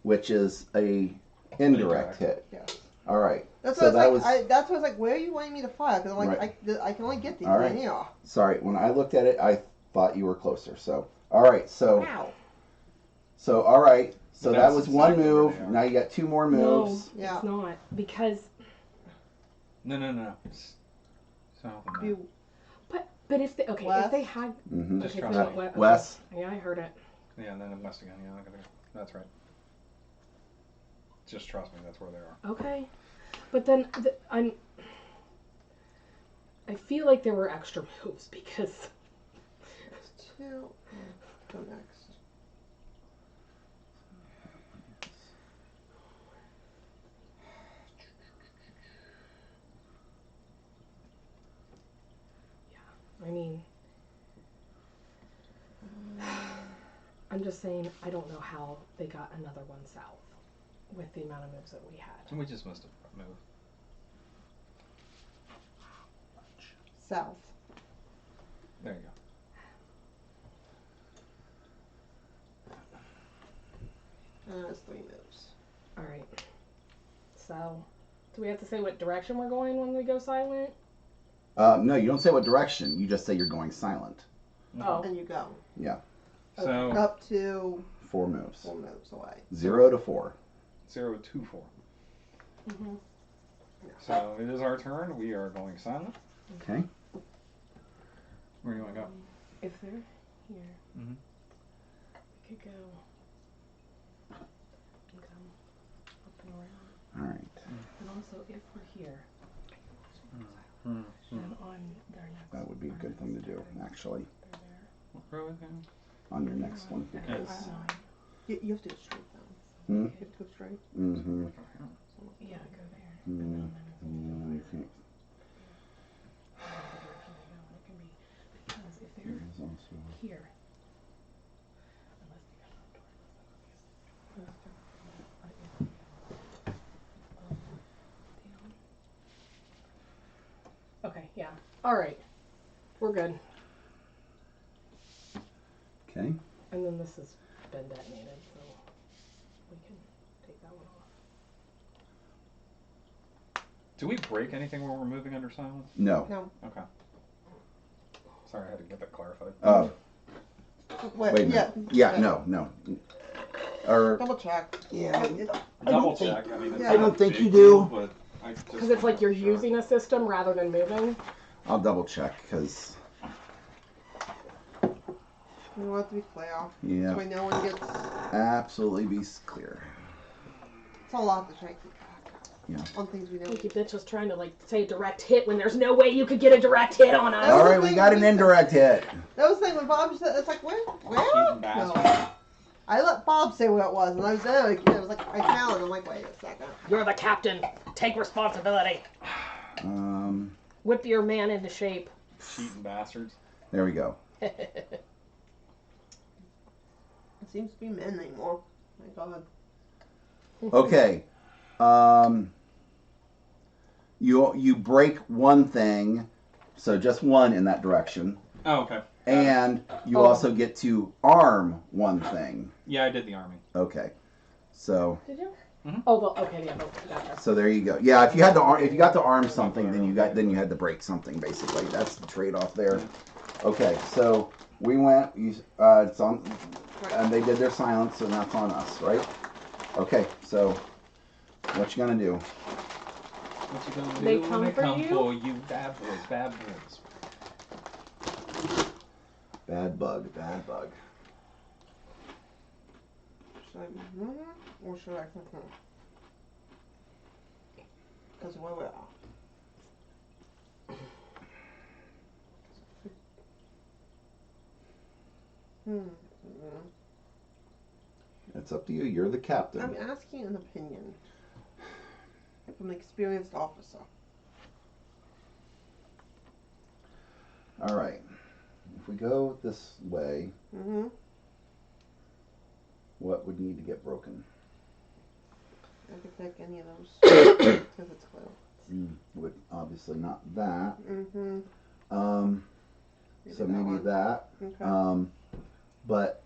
which is a indirect hit. Yes. Alright. That's So why that was... that's why I was like, where are you wanting me to fire? Because I'm like, Right. I can only get these All right. in here. Sorry, when I looked at it, I thought you were closer. So, alright, so... Wow. So, alright. So that That's was one exactly move. where they are. Now you got 2 more No, moves. Yeah. it's not. Because... No. South of that. You, But if they... Okay, West? if they had... Mm-hmm. Just okay, trust no, me. okay. Wes? Yeah, I heard it. Yeah, and then west again. Yeah, that's right. Just trust me, that's where they are. Okay. But then I feel like there were extra moves because... there's 2. Go next. I mean... I'm just saying, I don't know how they got another one south with the amount of moves that we had. We just missed a move. South. There you go. And that's 3 moves. Alright. So, do we have to say what direction we're going when we go silent? No, you don't say what direction. You just say you're going silent. Oh. And you go. Yeah. So, Up to 4 moves. 4 moves away. 0 to 4. 0 to 4. Mm-hmm. So, it is our turn. We are going silent. Okay. Where do you want to go? If they're here, Mm-hmm. we could go and come up and around. Alright. And also, if we're here, Mm-hmm. then on their next... That would be a good thing to do, actually. They're there. What row again? On your next one. Because... You have to go straight down. Hmm? You have to go straight. Mm-hmm. Yeah, go there. Mm-hmm. And then Mm-hmm. it can be because if they're There's also... here, unless they got out doors, okay, yeah. All right, we're good. Okay. And then this has been detonated, so we can take that one Do we break anything when we're moving under silence? No. No. Okay. Sorry, I had to get that clarified. Wait a minute. Yeah, no. Or Double check. yeah. Double check. I mean, I don't think you do. Because it's like you're using a system rather than moving. I'll double check because. We want it to be clear. Yeah. So we know when it gets. Absolutely be clear. It's a lot to try to keep track Yeah. on things we know. Like you bitch was trying to like say direct hit when there's no way you could get a direct hit on us. All right, we got an indirect hit. That was the thing when Bob said, it's like, where? Cheating No. bastard. I let Bob say what it was, and I was there, it was like, I found, I'm like, wait a second. You're the captain. Take responsibility. Whip your man into shape. Cheating bastards. There we go. It seems to be men anymore. My God. Okay. You break one thing, so just one in that direction. Oh, okay. And you also get to arm one thing. Yeah, I did the arming. Okay. So. Did you? Mm-hmm. Oh, okay, yeah, gotcha. So there you go. Yeah, if you got to arm something, then you had to break something. Basically, that's the trade-off there. Okay, so we went. It's on, and they did their silence, and that's on us, right? Okay, so what you gonna do? What you gonna do They when come they for come you? for you, bad boys, bad boys. Bad bug. Should I move it, or should I continue? Because where we are. It's up to you. You're the captain. I'm asking an opinion from an experienced officer. All right. If we go this way, what would need to get broken? I could take any of those if it's clear. Would obviously not that. So Maybe maybe that. Okay. But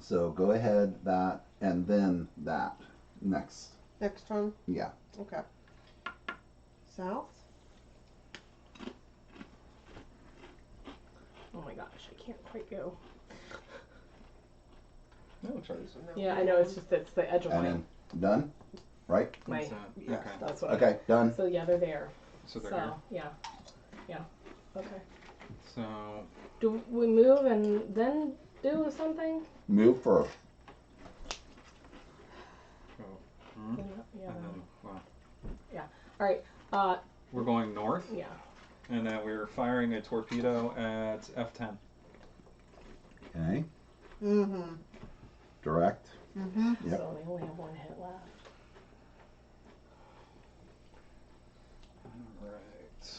so go ahead that and then that next. Next turn? Yeah. Okay. South? Oh my gosh, I can't quite go. That looks right. Yeah, I know, it's the edge of And my... then done, right? my Yes, Okay. that's what Okay, done. So yeah, they're there. So they're here. Yeah. Okay. So Do we move and then do something? Move first. and Yeah. then, well, All right. we're going north, Yeah. and then we're firing a torpedo at F10. Okay. Mm-hmm. Direct. Mm-hmm. Yep. So we only have one hit left. Right.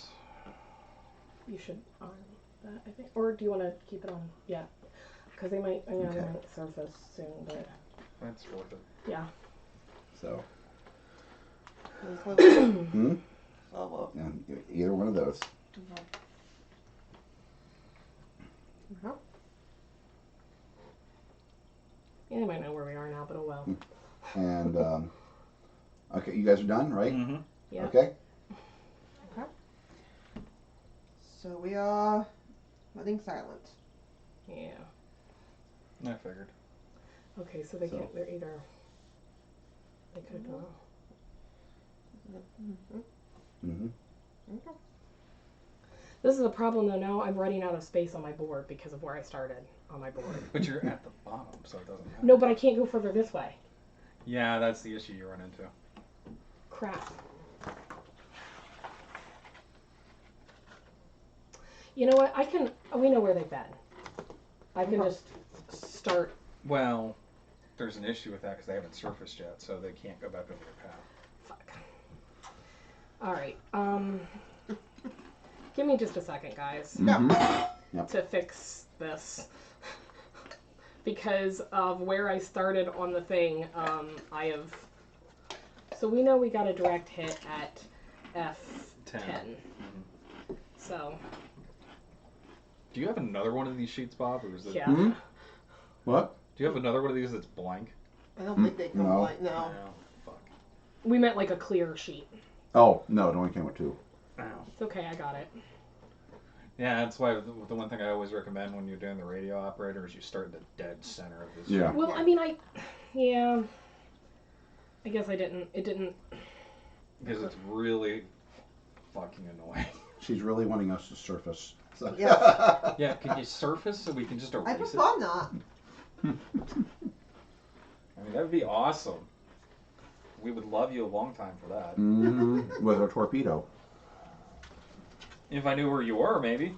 You should arm that, I think. Or do you want to keep it on? Yeah. Because they might, they Okay. might surface soon, but That's worth it. yeah. So. Oh, well. Yeah, either one of those. Uh-huh. Yeah, they might know where we are now, but oh well. And okay, you guys are done, right? Mm-hmm. Yeah. Okay. Okay. So we are running silent. Yeah. I figured. Okay, so they So- can't, they're either, they could go. Mm-hmm. Okay. This is a problem though, now I'm running out of space on my board because of where I started on my board. But you're at the bottom, so it doesn't matter. No, but I can't go further this way. Yeah, that's the issue you run into. Crap. You know what, we know where they've been. I can just start. Well, there's an issue with that because they haven't surfaced yet, so they can't go back over their path. Fuck. Alright, give me just a second, guys, Mm-hmm. to fix this. Because of where I started on the thing, I have... So we know we got a direct hit at F10. So... Do you have another one of these sheets, Bob, or is it? Yeah. Hmm? What? Do you have another one of these that's blank? I don't think they come No. like no. Fuck. We meant like a clear sheet. Oh, no, it only came with 2. Ow. It's okay, I got it. Yeah, that's why the one thing I always recommend when you're doing the radio operator is you start in the dead center of this. Yeah. Well, I mean, I guess it didn't. Because it's really fucking annoying. She's really wanting us to surface. So. Yeah. Yeah, can you surface so we can just erase I it? prefer not. I mean, that would be awesome. We would love you a long time for that. Mm-hmm. With a torpedo. If I knew where you were, maybe.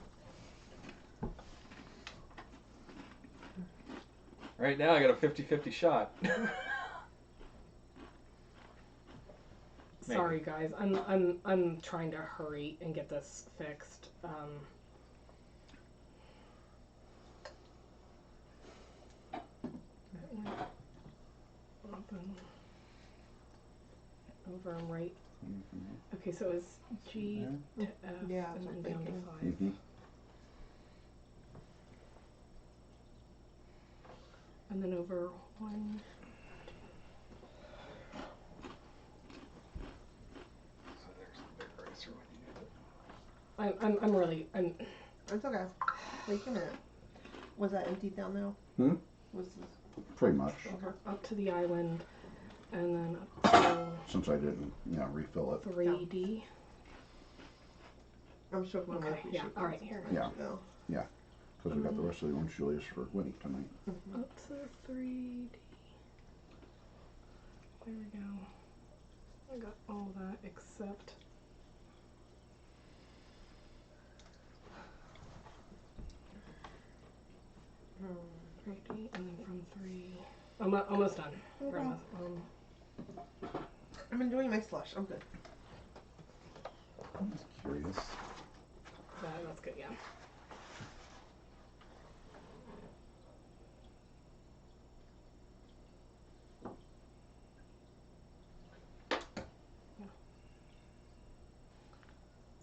Right now, I got a 50-50 shot. Sorry, guys. I'm trying to hurry and get this fixed. Open. Over and right. Mm-hmm. Okay, so it's G to F Yeah, and then that's down to what 5. Mm-hmm. And then over 1. So there's the big eraser when you need it. I'm really It's okay. Wait a minute. Was that empty down now? Hmm? Was this Pretty much. over up to the island, and then up to Since I didn't, refill it. 3D. I'm sure we'll Okay, appreciate yeah, all right, here. Yeah. Though. Because we got the rest of the orange Julius for Winnie tonight. Up to 3D. There we go. I got all that except. And then from 3. I'm almost done. Okay. Almost, I'm enjoying my slush. I'm good. I'm just curious. that's good, yeah.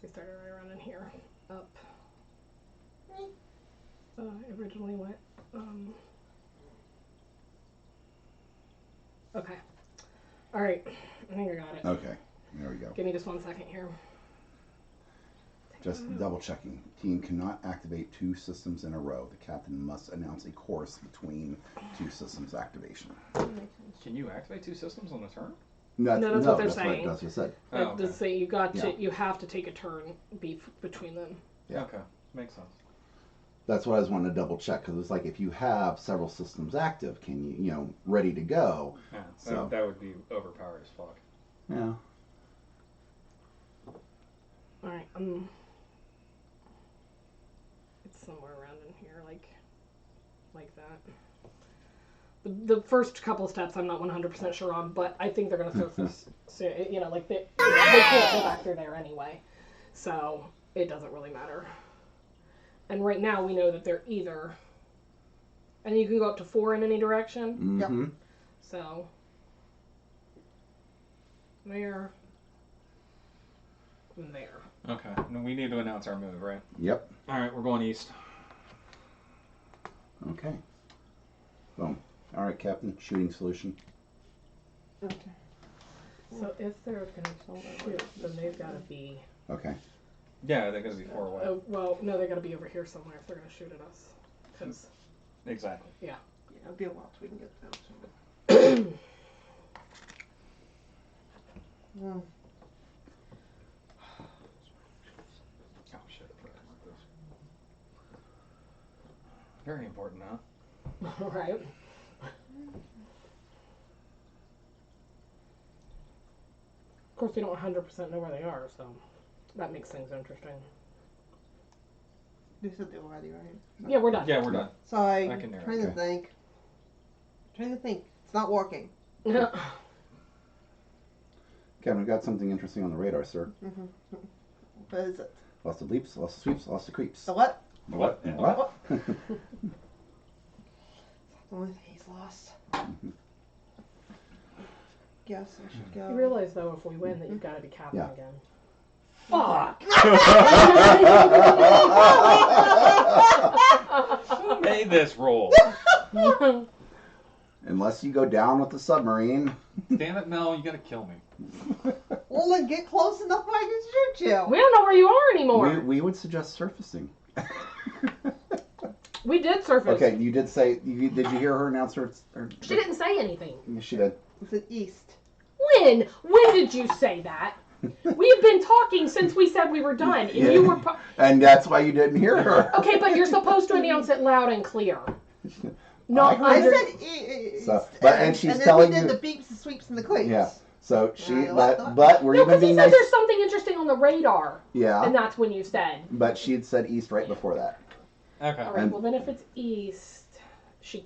So started right around in here, up. It originally went, okay. All right, I think I got it. Okay, there we go. Give me just 1 second here. Just double checking. Team cannot activate 2 systems in a row. The captain must announce a course between 2 systems activation. Can you activate 2 systems on a turn? No, that's what they're that's saying. That's what it said. Oh, okay. Does say you have to take a turn between them. Yeah. Okay, makes sense. That's what I was wanting to double check, because it's like if you have several systems active, can you, ready to go? Yeah, So. that would be overpowered as fuck. Yeah. All right, it's somewhere around in here, like that. The first couple steps I'm not 100% sure on, but I think they're gonna surface soon. They can't go back through there anyway, so it doesn't really matter. And right now we know that they're either, and you can go up to 4 in any direction. Mm-hmm. Yep. So there, and there. Okay, and we need to announce our move, right? Yep. All right, we're going east. Okay. Boom. All right, Captain. Shooting solution. Okay. So if they're gonna shoot, then they've got to be. Okay. Yeah, they're going to be 4 away. Oh, well, no, they got to be over here somewhere if they're going to shoot at us. 'Cause, Exactly. Yeah, it'll be a while till we can get down to it. Oh shit, I forgot about this. Very important, huh? all right. Of course, we don't 100% know where they are, so that makes things interesting. They said they were ready, right? Yeah, we're done. Yeah, we're done. So I'm I can narrate. trying to Okay. think. Trying to think. It's not working. Captain, we got something interesting on the radar, sir. What is it? Lots of leaps, lots of sweeps, lots of creeps. The what? The what? Yeah. What? The only thing he's lost. Guess I should go. You realize, though, if we win, that you've got to be captain Yeah. again. Fuck! Who made this roll? Unless you go down with the submarine. Damn it, Mel, you gotta kill me. Well, then get close enough where I can shoot you. We don't know where you are anymore. We would suggest surfacing. We did surface. Okay, you did say. Did you hear her announce her? She didn't say anything. Yes, she did. It's an east. When? When did you say that? We have been talking since we said we were done, and you were. And that's why you didn't hear her. Okay, but you're supposed to announce it loud and clear. No, I said east. So, and she's and then telling we did you the beeps, the sweeps, and the cleats. Yeah. So she, What? but we're no, even because he being said nice. there's something interesting on the radar. Yeah. And that's when you said. But she had said east right before that. Okay. All right. Well, then if it's east,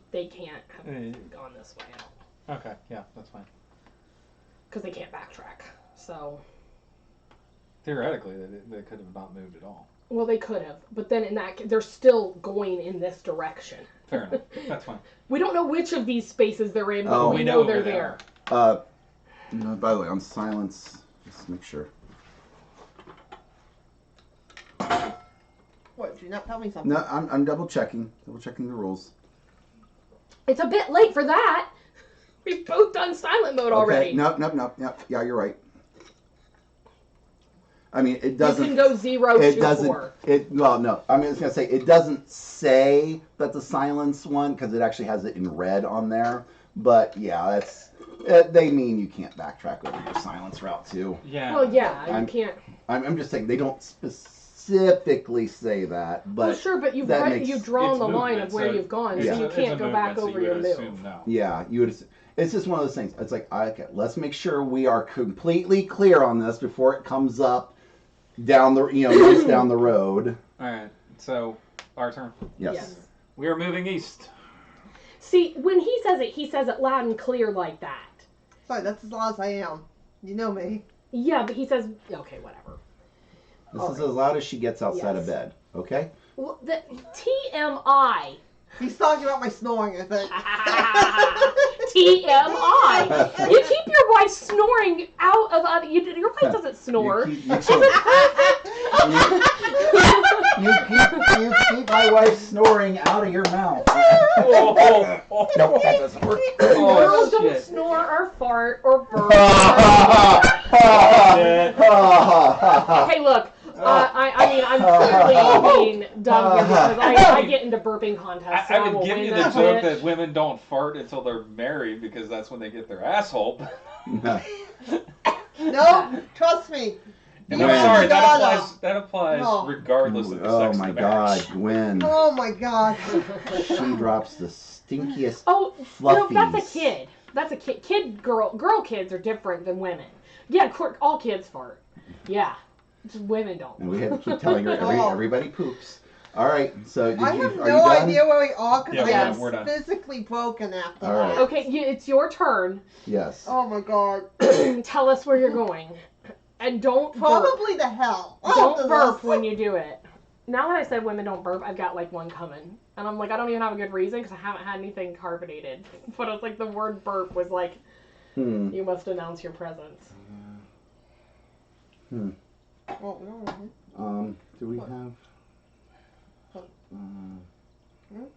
they can't have gone this way. Okay. Yeah, that's fine. Because they can't backtrack. So. Theoretically, they could have not moved at all. Well, they could have, but then in that they're still going in this direction. Fair enough. That's fine. We don't know which of these spaces they're in, but we know they're there. By the way, on silence, just make sure. What? Did you not tell me something? No, I'm double checking the rules. It's a bit late for that. We've both done silent mode already. Nope. Yeah, you're right. I mean, it doesn't. You can go 0 to 4. Well, no. I was gonna say it doesn't say that the silence one because it actually has it in red on there. But yeah, they mean you can't backtrack over your silence route too. Yeah. Well, yeah, you can't. I'm just saying they don't specifically say that, but Well, sure, but you've drawn the line of where you've gone, so you can't go back over your move. No. Yeah, you would. It's just one of those things. It's like, okay, let's make sure we are completely clear on this before it comes up down the months down the road. All right. So our turn. Yes. We are moving east. See, when he says it loud and clear like that. Sorry, that's as loud as I am. You know me. Yeah, but he says, okay, whatever. This is as loud as she gets outside of bed. Okay. Well, the TMI. He's talking about my snoring, I think. TMI. You keep your wife snoring out of other. Your wife doesn't snore. You keep my wife snoring out of your mouth. No, that doesn't work. Girls don't snore or fart or burp. Hey, look. I mean, I'm clearly being dumb here because I get into burping contests. So I would give you the joke that women don't fart until they're married because that's when they get their asshole. No, trust me. And I'm sorry, that applies regardless of the sex. Oh my God, Gwen. Oh my God. She drops the stinkiest fluffies. No, that's a kid. That's a kid. Girl kids are different than women. Yeah, all kids fart. Yeah. Just women don't. And we have to keep telling her everybody poops. All right, so I have no idea where we are because I am physically broken after that. Right. Okay, it's your turn. Yes. Oh my God. Tell us where you're going. And don't Probably burp. the hell. Don't burp when you do it. Now that I said women don't burp, I've got like one coming. And I'm like, I don't even have a good reason because I haven't had anything carbonated. But it's like the word burp was like, you must announce your presence. Do we have...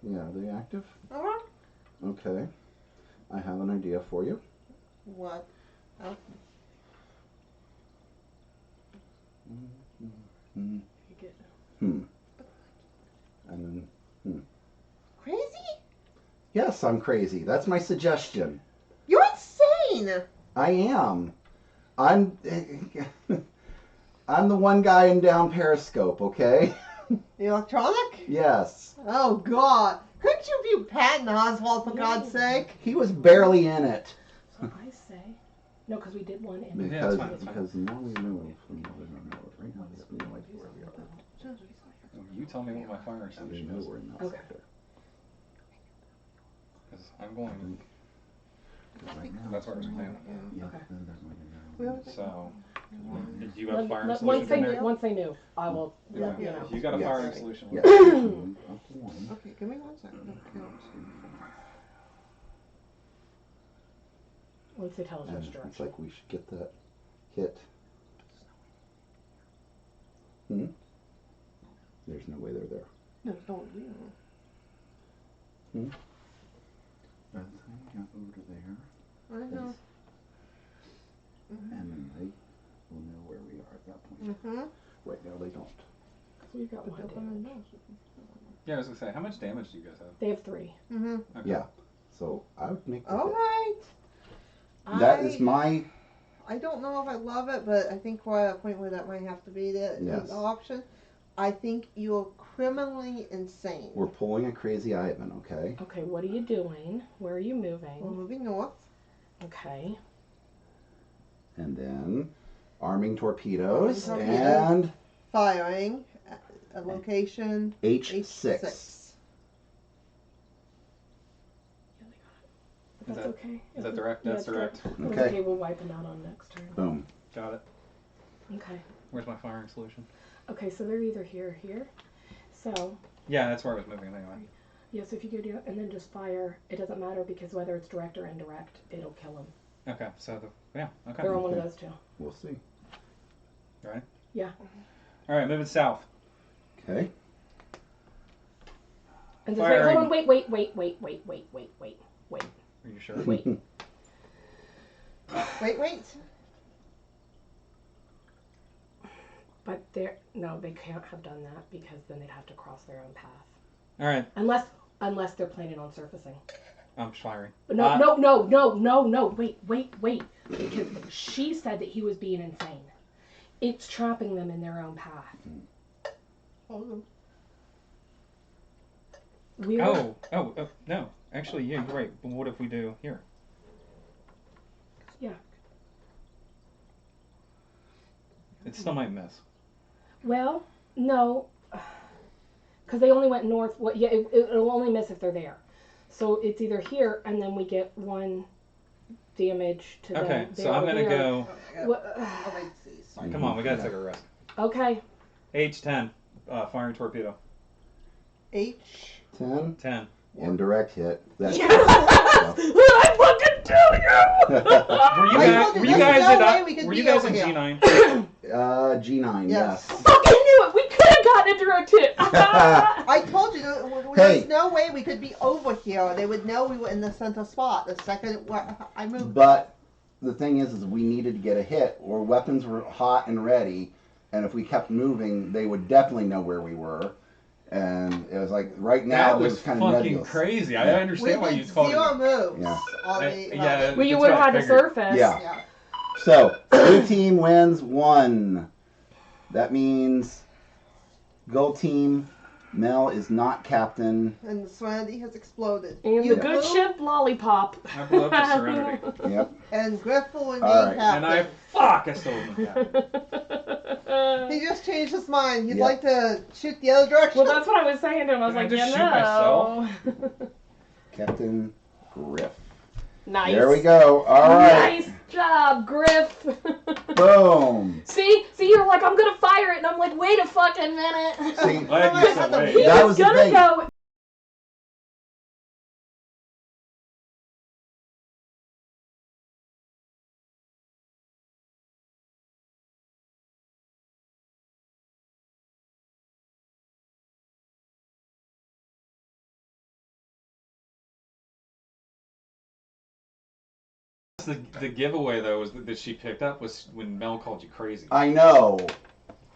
yeah, are they active? Okay. I have an idea for you. What? Oh. And then, Crazy? Yes, I'm crazy. That's my suggestion. You're insane. I am. I'm the one guy in down Periscope, okay? The electronic? Yes. Oh, God. Couldn't you view Patton Oswalt, for God's sake? He was barely in it. So I say... No, because we did one in... Because now we move. Right now we have no idea where we are. You tell me what my fire solution is. Okay. Because I'm going... That's what we're saying. Okay. So... Do you have a firing solution? Once they knew, I will. Yeah. You got a firing solution. Yes. Okay, give me 1 second. Once they tell us which direction. It's like we should get that hit. There's no way they're there. No, don't. That's over there. I know. And then Mm-hmm. Wait, no, they don't. We've got one damage. Yeah, I was gonna say, how much damage do you guys have? They have 3. Mm-hmm. Okay. Yeah. So I would make the All hit. right. That is my... I don't know if I love it, but I think we're at a point where that might have to be the option. I think you're criminally insane. We're pulling a crazy Ivan, okay? Okay, what are you doing? Where are you moving? We're moving north. Okay. And then arming torpedoes, Arming torpedoes. and Firing at a location H6. But that's okay. Is that direct? That's direct. Okay. Okay, we'll wipe them out on next turn. Boom. Got it. Okay. Where's my firing solution? Okay, so they're either here or here. So, Yeah, that's where I was moving anyway. yeah, so if you go down and then just fire, it doesn't matter because whether it's direct or indirect, it'll kill them. Okay, so okay. They're on one of those two. We'll see. Right? Yeah. All right, moving south. Okay. And just wait, hold on, wait. Are you sure? Wait. Wait. But no, they can't have done that because then they'd have to cross their own path. All right, Unless they're planning on surfacing. I'm firing. But no, wait. Because she said that he was being insane. It's trapping them in their own path. No. Actually, yeah, you're right. But what if we do here? Yeah. It still might miss. Well, no. Because they only went north. Well, yeah, it'll only miss if they're there. So it's either here, and then we get 1 damage to them. Okay, so I'm gonna go. Come on, we gotta take a risk. Okay. H10, firing torpedo. H10. 10. Indirect hit. That's I fucking tell you! Were you guys in G9? G9, yes. Fucking knew it! We could have gotten a direct hit! I told you, there's no way we could be over here. They would know we were in the center spot the second I moved. But the thing is we needed to get a hit. Our weapons were hot and ready, and if we kept moving, they would definitely know where we were. And it was like right now that was kind of fucking nebulous. crazy. I understand why you called it. 0 moves. Yeah. Well, you would have had to surface. Yeah. So blue team wins 1. That means gold team. Mel is not captain. And the Serenity has exploded. And the good ship Lollipop. I blew up the Serenity. Yep. And Griff will remain All right. captain. And I still wasn't captain. He just changed his mind. He'd like to shoot the other direction. Well, that's what I was saying to him. I was like, Did I just shoot myself? Captain Griff. Nice. There we go. All right. Nice job, Griff. Boom. See, you're like, I'm gonna fire it, and I'm like, wait a fucking minute. See, Glad you said wait. that was the gonna thing. go. The giveaway though was that she picked up was when Mel called you crazy. I know.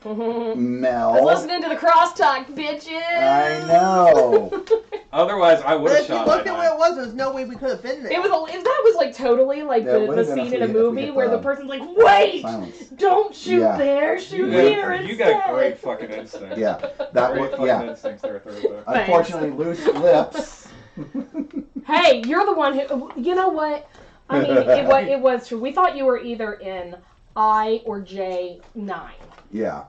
I Mel. was listening to the crosstalk, bitches. I know. Otherwise, I would But have if you shot look that at where it was, there's no way we could have been there. It was that was like totally like Yeah, it the would've been scene if in a we movie hit where the the person's like, wait, silence. don't shoot Yeah. there, shoot You here got, instead. you got great fucking instincts. Yeah. That Great was fucking yeah. instincts there, Thursday. Unfortunately, loose lips. Hey, you're the one who. You know what? I mean, it was true. We thought you were either in I or J9. Yeah.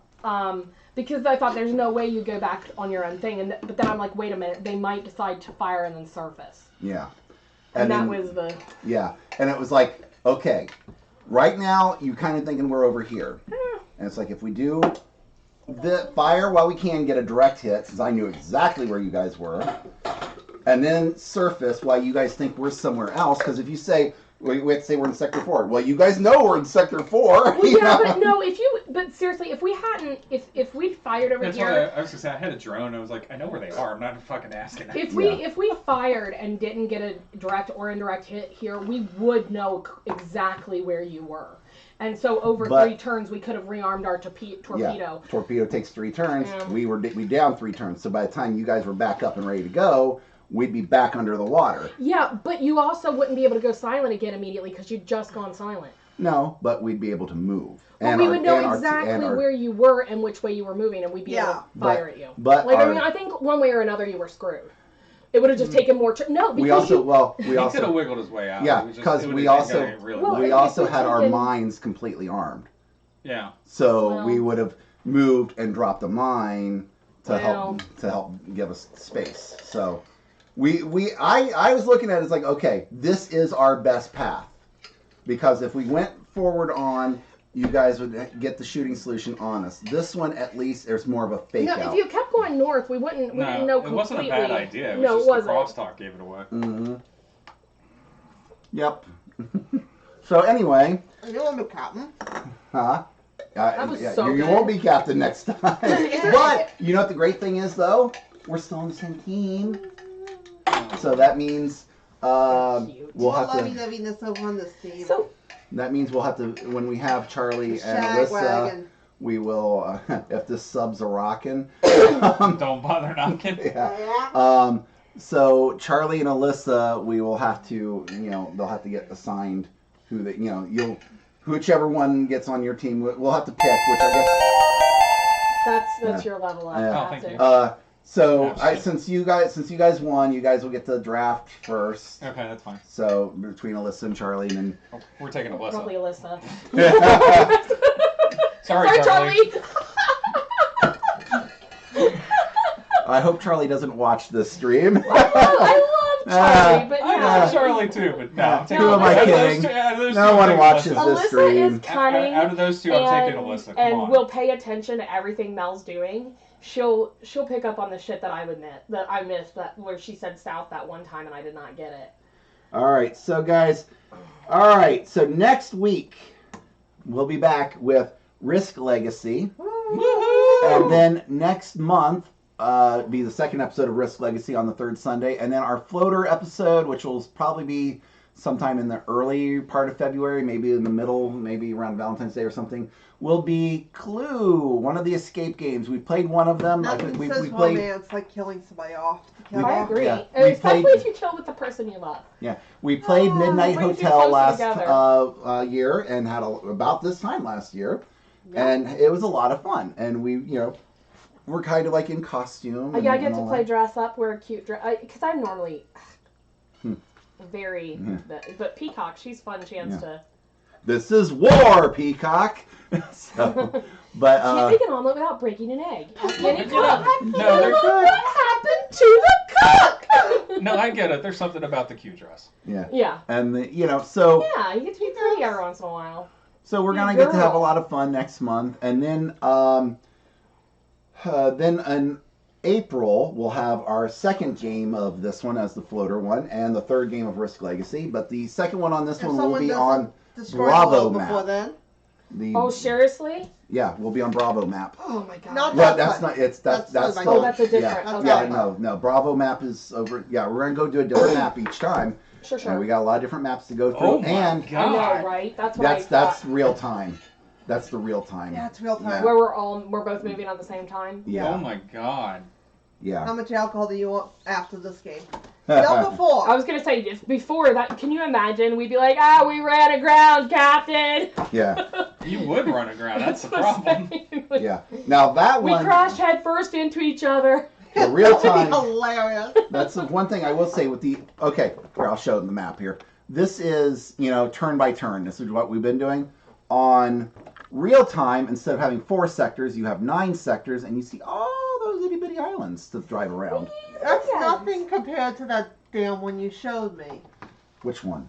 Because I thought there's no way you go back on your own thing, but then I'm like, wait a minute, they might decide to fire and then surface. Yeah. And that then, was the. Yeah. And it was like, okay, right now you're kind of thinking we're over here, and it's like if we do the fire while we can get a direct hit, because I knew exactly where you guys were, and then surface while you guys think we're somewhere else. Because if you say We have to say we're in Sector 4. Well, you guys know we're in Sector 4. Well, yeah, but no, but seriously, if we hadn't, if we'd fired over That's here. why I was gonna say I had a drone. I was like, I know where they are. I'm not fucking asking. If we fired and didn't get a direct or indirect hit here, we would know exactly where you were. And so over 3 turns, we could have rearmed our torpedo. Yeah, torpedo takes 3 turns. Yeah. We down 3 turns. So by the time you guys were back up and ready to go, we'd be back under the water. Yeah, but you also wouldn't be able to go silent again immediately because you'd just gone silent. No, but we'd be able to move. Well, we would know exactly where you were and which way you were moving, and we'd be able to fire at you. But I think one way or another you were screwed. It would have just taken more. No, because he could have wiggled his way out. Yeah, because we also had our mines completely armed. Yeah. So we would have moved and dropped a mine to help give us space. So I was looking at it as like, okay, this is our best path, because if we went forward on, you guys would get the shooting solution on us. This one, at least, there's more of a fake out. If you kept going north, we wouldn't know completely. It wasn't a bad idea. It was just the crosstalk gave it away. Mm-hmm. Yep. So anyway. You won't be captain. Huh? So you won't be captain next time. But you know what the great thing is, though? We're still on the same team. So that means we'll have to. So. That means we'll have to, when we have Charlie and Alyssa, we will, if this sub's a rockin'. Don't bother knocking. Yeah. So Charlie and Alyssa, we will have to, they'll have to get assigned who they, whichever one gets on your team, we'll have to pick, which I guess. That's your level up. Oh, thank you. So since you guys won, you guys will get the draft first. Okay, that's fine. So between Alyssa and Charlie, and then we're taking Alyssa. Probably Alyssa. Sorry, Charlie. I hope Charlie doesn't watch this stream. I love Charlie, but I love Charlie too, but no. Who am I kidding? No one watches this stream. Alyssa is cunning. Out of those two, I'm taking Alyssa. Come on. And will pay attention to everything Mel's doing. She'll pick up on the shit that I missed where she said south that one time and I did not get it. All right, so guys, so next week we'll be back with Risk Legacy. Woo-hoo! And then next month be the second episode of Risk Legacy on the third Sunday, and then our floater episode, which will probably be sometime in the early part of February, maybe in the middle, maybe around Valentine's Day or something, will be Clue, one of the escape games. We played one of them. Nothing says romance like killing somebody off. I agree. Yeah, especially if you kill with the person you love. Yeah. We played Midnight Hotel last year and had about this time last year. Yeah. And it was a lot of fun. And we're kind of like in costume. I get to play dress up, wear a cute dress. Because I'm normally very... But Peacock, she's fun chance to... This is war, Peacock! So, but, can't make an omelet without breaking an egg. What happened to the cook? No, I get it. There's something about the cute dress. Yeah. Yeah. And, so... Yeah, you get to be pretty every once in a while. So we're going to get to have a lot of fun next month. And then in April, we'll have our second game of this one as the floater one, and the third game of Risk Legacy. But the second one on this one will be on Bravo map. Then? Seriously? Yeah, we'll be on Bravo map. Oh my god. No, that's not. It's that's that's a different. No. Bravo map is over. Yeah, we're gonna go do a different map each time. Sure. And we got a lot of different maps to go through. Oh my god. I know, right? That's real time. That's the real time. Yeah, it's real time. Where we're both moving at the same time. Yeah. Oh my god. Yeah. How much alcohol do you want after this game? No, before. I was gonna say before that. Can you imagine? We'd be like, we ran aground, Captain. Yeah. You would run aground. That's the problem. Yeah. Now that one. We crashed head first into each other. The real time. Hilarious. That's the one thing I will say with the. Okay, here I'll show it in the map here. This is turn by turn. This is what we've been doing on real time. Instead of having 4 sectors, you have 9 sectors, and you see all those itty bitty islands to drive around. That's nothing compared to that damn one you showed me. Which one?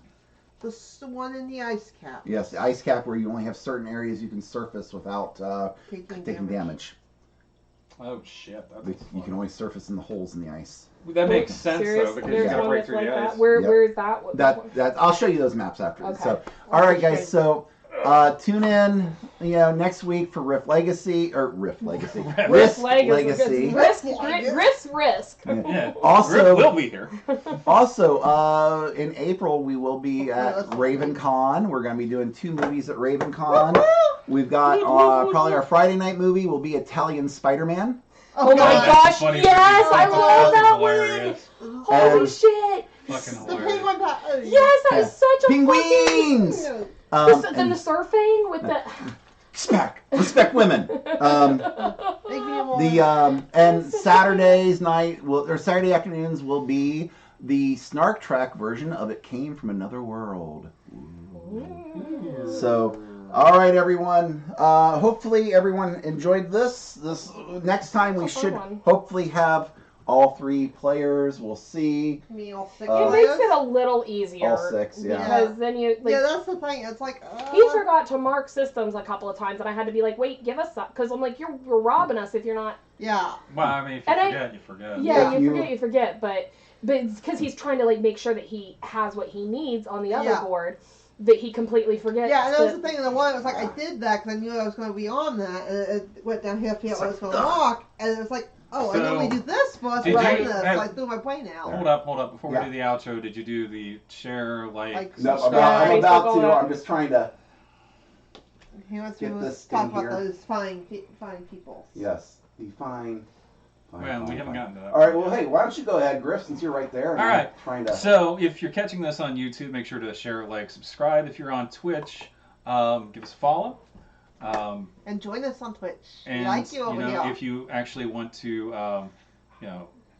The one in the ice cap. Yes, the ice cap where you only have certain areas you can surface without taking damage. Oh shit! You can only surface in the holes in the ice. That makes sense though, because you gotta break through the ice. Where is that? That I'll show you those maps after. Okay. So, all right, guys. So, tune in. Next week for Rift Legacy. Risk Legacy. Risk. Yeah. Also, we'll be here. Also, in April we will be at RavenCon. We're going to be doing 2 movies at RavenCon. We've got probably our Friday night movie will be Italian Spider-Man. Oh my gosh! Yes, I love that one. Holy shit! Fucking hilarious. The penguin. Yes, that is such a penguins. Then the surfing with the respect women. And Saturday's night or Saturday afternoons will be the Snark Track version of It Came from Another World. So, all right, everyone. Hopefully, everyone enjoyed this. Next time we should hopefully have all 3 players. We'll see. Me all 6. It makes it a little easier. All 6, yeah. Because then you that's the thing. It's like he forgot to mark systems a couple of times, and I had to be like, "Wait, give us that," because I'm like, "You're robbing us if you're not." Yeah. Well, I mean, if you forget, you forget. Yeah, you forget, but it's because he's trying to make sure that he has what he needs on the other board. That he completely forgets. Yeah, and that was the thing. And the one, it was like I did that because I knew I was going to be on that, and it went down here. I was going to walk, and it was like, oh, I normally do this for us, but I this. So I threw my plane out. Hold up. Before we do the outro, did you do the share, No, I'm about to. I'm just trying to. He wants to talk about those fine people. Yes, the fine. Well, we haven't gotten to that. All right, well, hey, why don't you go ahead, Griff, since you're right there. All right. So, if you're catching this on YouTube, make sure to share, subscribe. If you're on Twitch, give us a follow. And join us on Twitch. And, we like you over here. If you actually want to,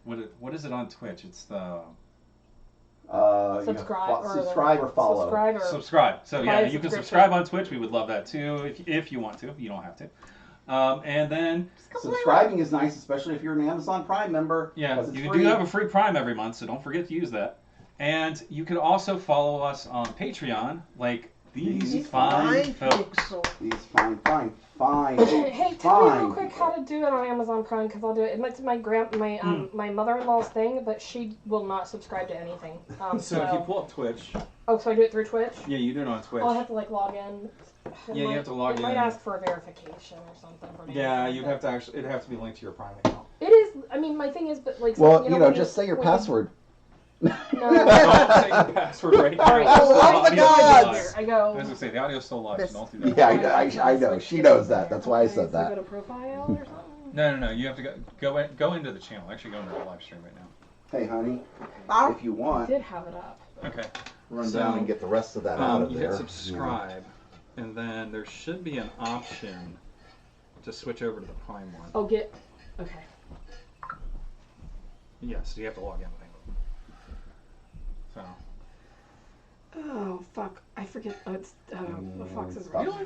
what is it on Twitch? It's the... subscribe or follow. Subscribe. So, you can subscribe on Twitch. We would love that, too, if you want to. You don't have to. And then subscribing is nice, especially if you're an Amazon Prime member. Yeah, you do have a free Prime every month, so don't forget to use that. And you can also follow us on Patreon, like these fine folks. These fine. Hey, tell me real quick how to do it on Amazon Prime, because I'll do it. It's my my mother-in-law's thing, but she will not subscribe to anything. So if you pull up Twitch. Oh, so I do it through Twitch? Yeah, you do it on Twitch. I'll have to log in. You have to log in. It might ask for a verification or something. Yeah, you'd have to it'd have to be linked to your Prime account. It is. I mean, my thing is, but just say your password. No, don't say your password right now. All right, oh my gods! I go. I was gonna say the audio's still live, so don't do that. Yeah, I know. She knows that. That's why I said that. Go to profile or something. No. You have to go into the channel. Actually, go into the live stream right now. Hey, honey, if you want, I did have it up. Okay. Run down and get the rest of that out of there. You hit subscribe, and then there should be an option to switch over to the Prime one. Oh, okay. Yes, you have to log in. So. Oh fuck! I forget. It's the Fox's. You don't have to